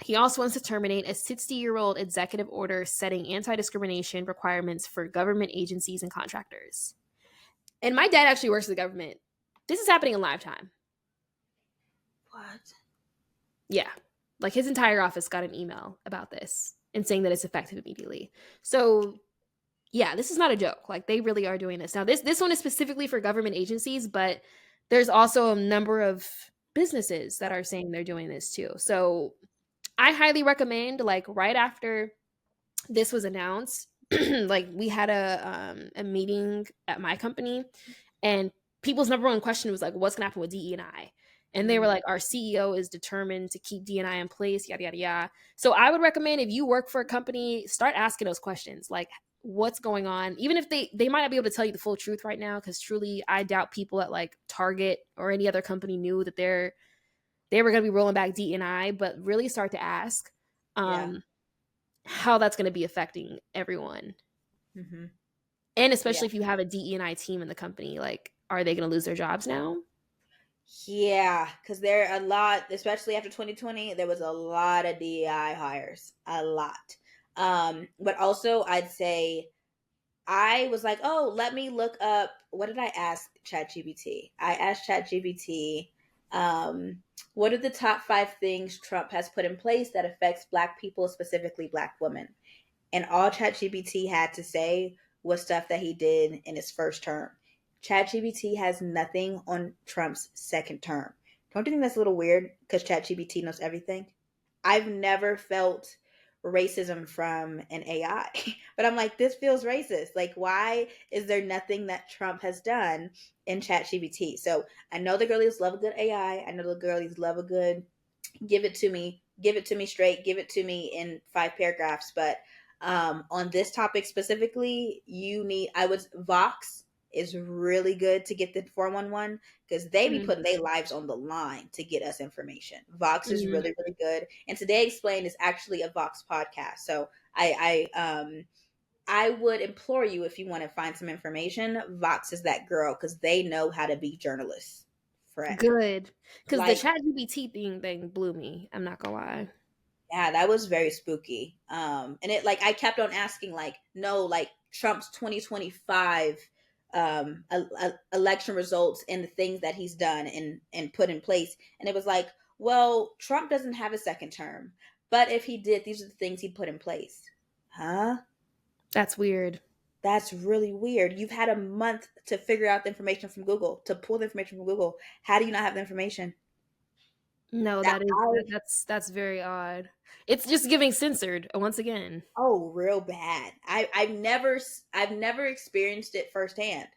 He also wants to terminate a 60-year-old executive order setting anti-discrimination requirements for government agencies and contractors. And my dad actually works for the government. This is happening in live time. What? Yeah. Like his entire office got an email about this and saying that it's effective immediately. So yeah, this is not a joke. Like they really are doing this. Now this one is specifically for government agencies, but there's also a number of businesses that are saying they're doing this too. So I highly recommend like right after this was announced, like we had a meeting at my company, and people's number one question was like, "What's gonna happen with DE and I?" And they were Mm. like, "Our CEO is determined to keep D and I in place." Yada yada yada. So I would recommend if you work for a company, start asking those questions, like what's going on. Even if they might not be able to tell you the full truth right now, because truly, I doubt people at like Target or any other company knew that they were going to be rolling back D and I. But really start to ask. Yeah. Um, how that's going to be affecting everyone. Mm-hmm. And Yeah. especially if you have a DE&I team in the company, like, are they going to lose their jobs now? Yeah, because there are a lot, especially after 2020, there was a lot of DEI hires, a lot. But also, I'd say I was like, oh, let me look up. What did I ask ChatGPT? I asked ChatGPT, what are the top 5 things Trump has put in place that affects Black people, specifically Black women? And all ChatGPT had to say was stuff that he did in his first term. ChatGPT has nothing on Trump's second term. Don't you think that's a little weird because ChatGPT knows everything? I've never felt racism from an AI. But I'm like, this feels racist. Like, why is there nothing that Trump has done in ChatGPT? So I know the girlies love a good AI. I know the girlies love a good give it to me straight, give it to me in 5 paragraphs. But on this topic specifically, you need I would Vox is really good to get the 411 because they be Mm, putting their lives on the line to get us information. Vox is mm. really, really good. And Today Explained is actually a Vox podcast. So I would implore you, if you want to find some information, Vox is that girl because they know how to be journalists. Fret. Good, because the Like, ChatGPT thing blew me. I'm not gonna lie. yeah, that was very spooky. And it like I kept on asking, like, no, like Trump's 2025 election results and the things that he's done and put in place. And it was like, well, Trump doesn't have a second term, but if he did, these are the things he put in place. Huh? That's weird. That's really weird. You've had a month to figure out the information from Google, to pull the information from Google. How do you not have the information? No, That that's very odd. It's just giving censored once again. Oh, real bad. I've never experienced it firsthand.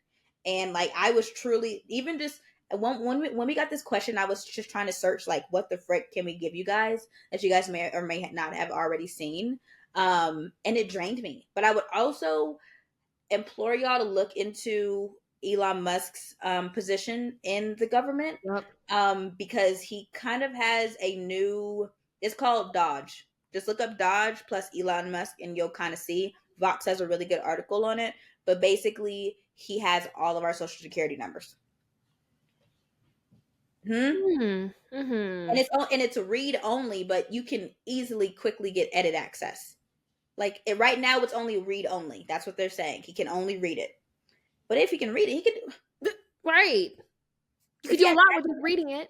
And like I was truly even just when we got this question, I was just trying to search like what the frick can we give you guys that you guys may or may not have already seen. And it drained me. But I would also implore y'all to look into Elon Musk's position in the government, Yep. because he kind of has a new. It's called Dodge. Just look up Dodge plus Elon Musk, and you'll kind of see. Vox has a really good article on it, but basically, he has all of our social security numbers. Hmm? Hmm. Hmm. And it's read only, but you can easily quickly get edit access. Like right now, it's only read only. That's what they're saying. He can only read it. But if he can read it, he can. Right. You If could he do a has lot with just reading it.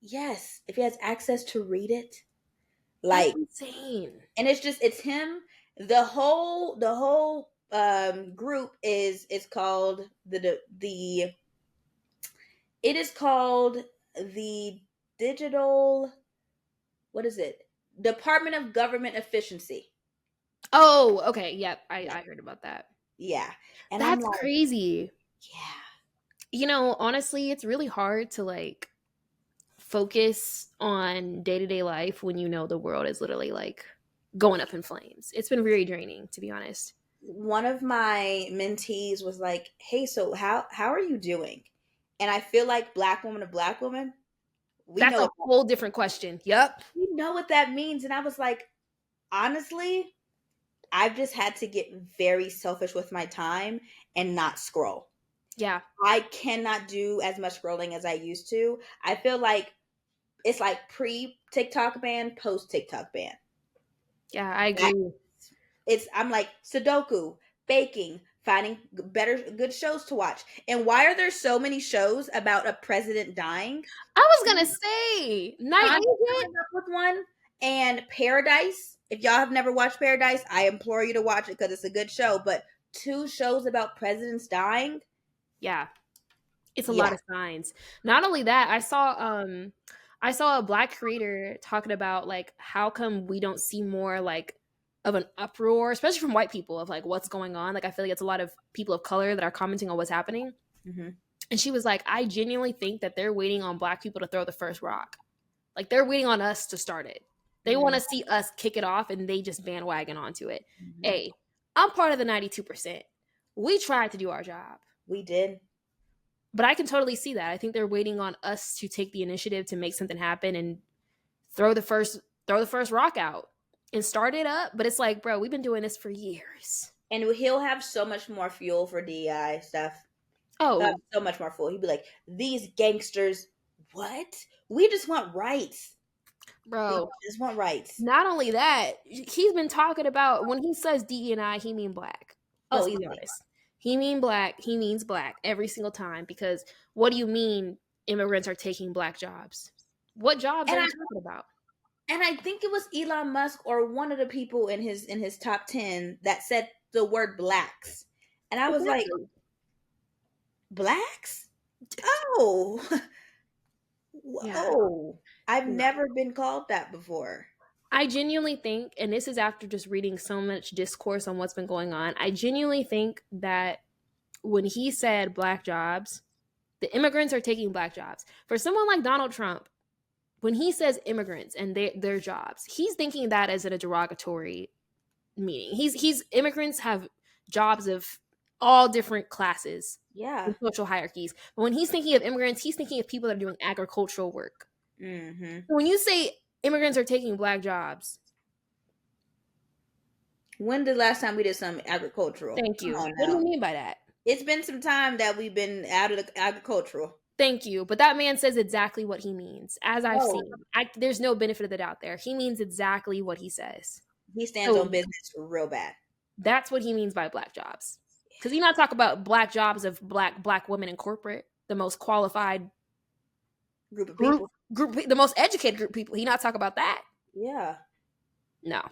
Yes, if he has access to read it, That's like, insane. and it's him. The whole group is called the it is called the digital, what is it, Department of Government Efficiency. Oh, okay. Yep. Yeah, I heard about that. yeah. And I'm That's like, crazy. yeah. Honestly, it's really hard to like focus on day-to-day life when you know the world is literally like going up in flames. It's been very draining, to be honest. One of my mentees was like, hey, so how are you doing? And I feel like black woman to black woman, we That's know a what whole different question. Yep. we know what that means. And I was like, honestly, I've just had to get very selfish with my time and not scroll. Yeah. I cannot do as much scrolling as I used to. I feel like it's like pre TikTok ban, post TikTok ban. Yeah, I That agree. I'm like Sudoku, baking, finding better good shows to watch. And why are there so many shows about a president dying? I was gonna say night Connor's agent. coming up with one. And Paradise. If y'all have never watched Paradise, I implore you to watch it because it's a good show. But 2 shows about presidents dying, Yeah, it's a lot yeah. of signs. Not only that, I saw a black creator talking about like how come we don't see more like of an uproar, especially from white people, of like what's going on. Like I feel like it's a lot of people of color that are commenting on what's happening. Hmm. And she was like, I genuinely think that they're waiting on black people to throw the first rock. Like they're waiting on us to start it. They want Hmm. to see us kick it off and they just bandwagon onto it. Hmm. A, I'm part of the 92%. We tried to do our job. We did. But I can totally see that. I think they're waiting on us to take the initiative to make something happen and throw the first throw the first rock out and start it up. But it's like, bro, we've been doing this for years. And he'll have so much more fuel for DI stuff. Oh, So much more fuel. He'd be like, these gangsters, what? We just want rights. We bro. just want rights. Not only that, he's been talking about when he says DE and I, he mean black. Oh, Let's be easily. honest. He mean black. He means black every single time. Because what do you mean immigrants are taking black jobs? What jobs And are I you talking about? and I think it was Elon Musk or one of the people in his top 10 that said the word blacks. And I was like, Exactly. blacks? Oh. Yeah. Oh. I've No. never been called that before. I genuinely think, and this is after just reading so much discourse on what's been going on, I genuinely think that when he said black jobs, the immigrants are taking black jobs. For someone like Donald Trump, when he says immigrants and their jobs, he's thinking that as a derogatory meaning. He's immigrants have jobs of all different classes Yeah. and social hierarchies. But when he's thinking of immigrants, he's thinking of people that are doing agricultural work. Mm-hmm. So when you say immigrants are taking black jobs, When the last time we did some agricultural? thank Come you. on What do you now. mean by that? It's been some time that we've been out of the agricultural. Thank you. But that man says exactly what he means, as I've Oh, seen. There's no benefit of the doubt there. He means exactly what he says. he stands on So business real bad. that's what he means by black jobs. Because he's not talking about black jobs of black women in corporate, the most qualified Group of group people. the most educated group of people. He not talk about that. Yeah. No.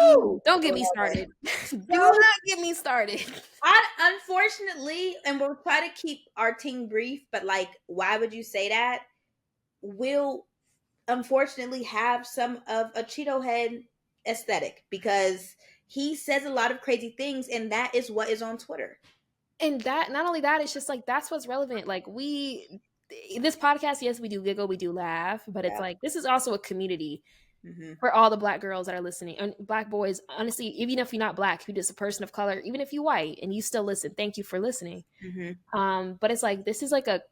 Oh, Whew, don't get Lord me have mercy. started. Do So not get me started. I unfortunately, and we'll try to keep our team brief, but like, why would you say that? We'll unfortunately have some of a Cheeto head aesthetic because he says a lot of crazy things, and that is what is on Twitter. And that not only that, it's just like that's what's relevant. Like this podcast, yes, we do giggle, we do laugh, but it's Yeah. like this is also a community Mm-hmm. for all the black girls that are listening and black boys. Honestly, even if you're not black, you're just a person of color, even if you're white and you still listen, thank you for listening. Mm-hmm. But it's like this is like a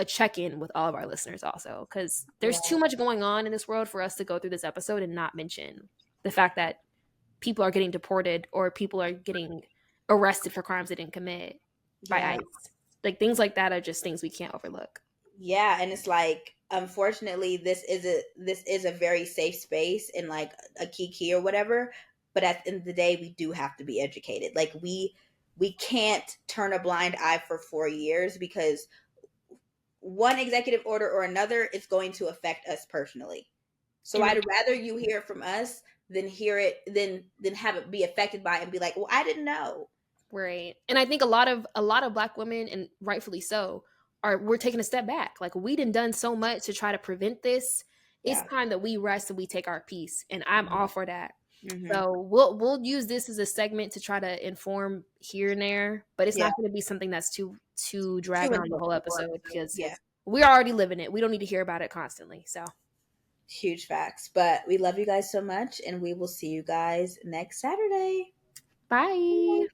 check-in with all of our listeners also, because there's Yeah. too much going on in this world for us to go through this episode and not mention the fact that people are getting deported or people are getting arrested for crimes they didn't commit by Yeah. ICE. Like things like that are just things we can't overlook. Yeah, and it's like unfortunately this is a very safe space and like a kiki or whatever, but at the end of the day we do have to be educated. Like we can't turn a blind eye for 4 years because one executive order or another is going to affect us personally. So And I'd rather you hear from us than hear it than have it be affected by it and be like, "Well, I didn't know." right. And I think a lot of black women, and rightfully so, are we're taking a step back. Like we done so much to try to prevent this. It's Yeah. time that we rest and we take our peace. And I'm all for that. Mm-hmm. So we'll use this as a segment to try to inform here and there, but it's Yeah. not going to be something that's too Too dragging on the whole important for episode because yeah. we're already living it. We don't need to hear about it constantly. So Huge facts. But we love you guys so much, and we will see you guys next Saturday. bye.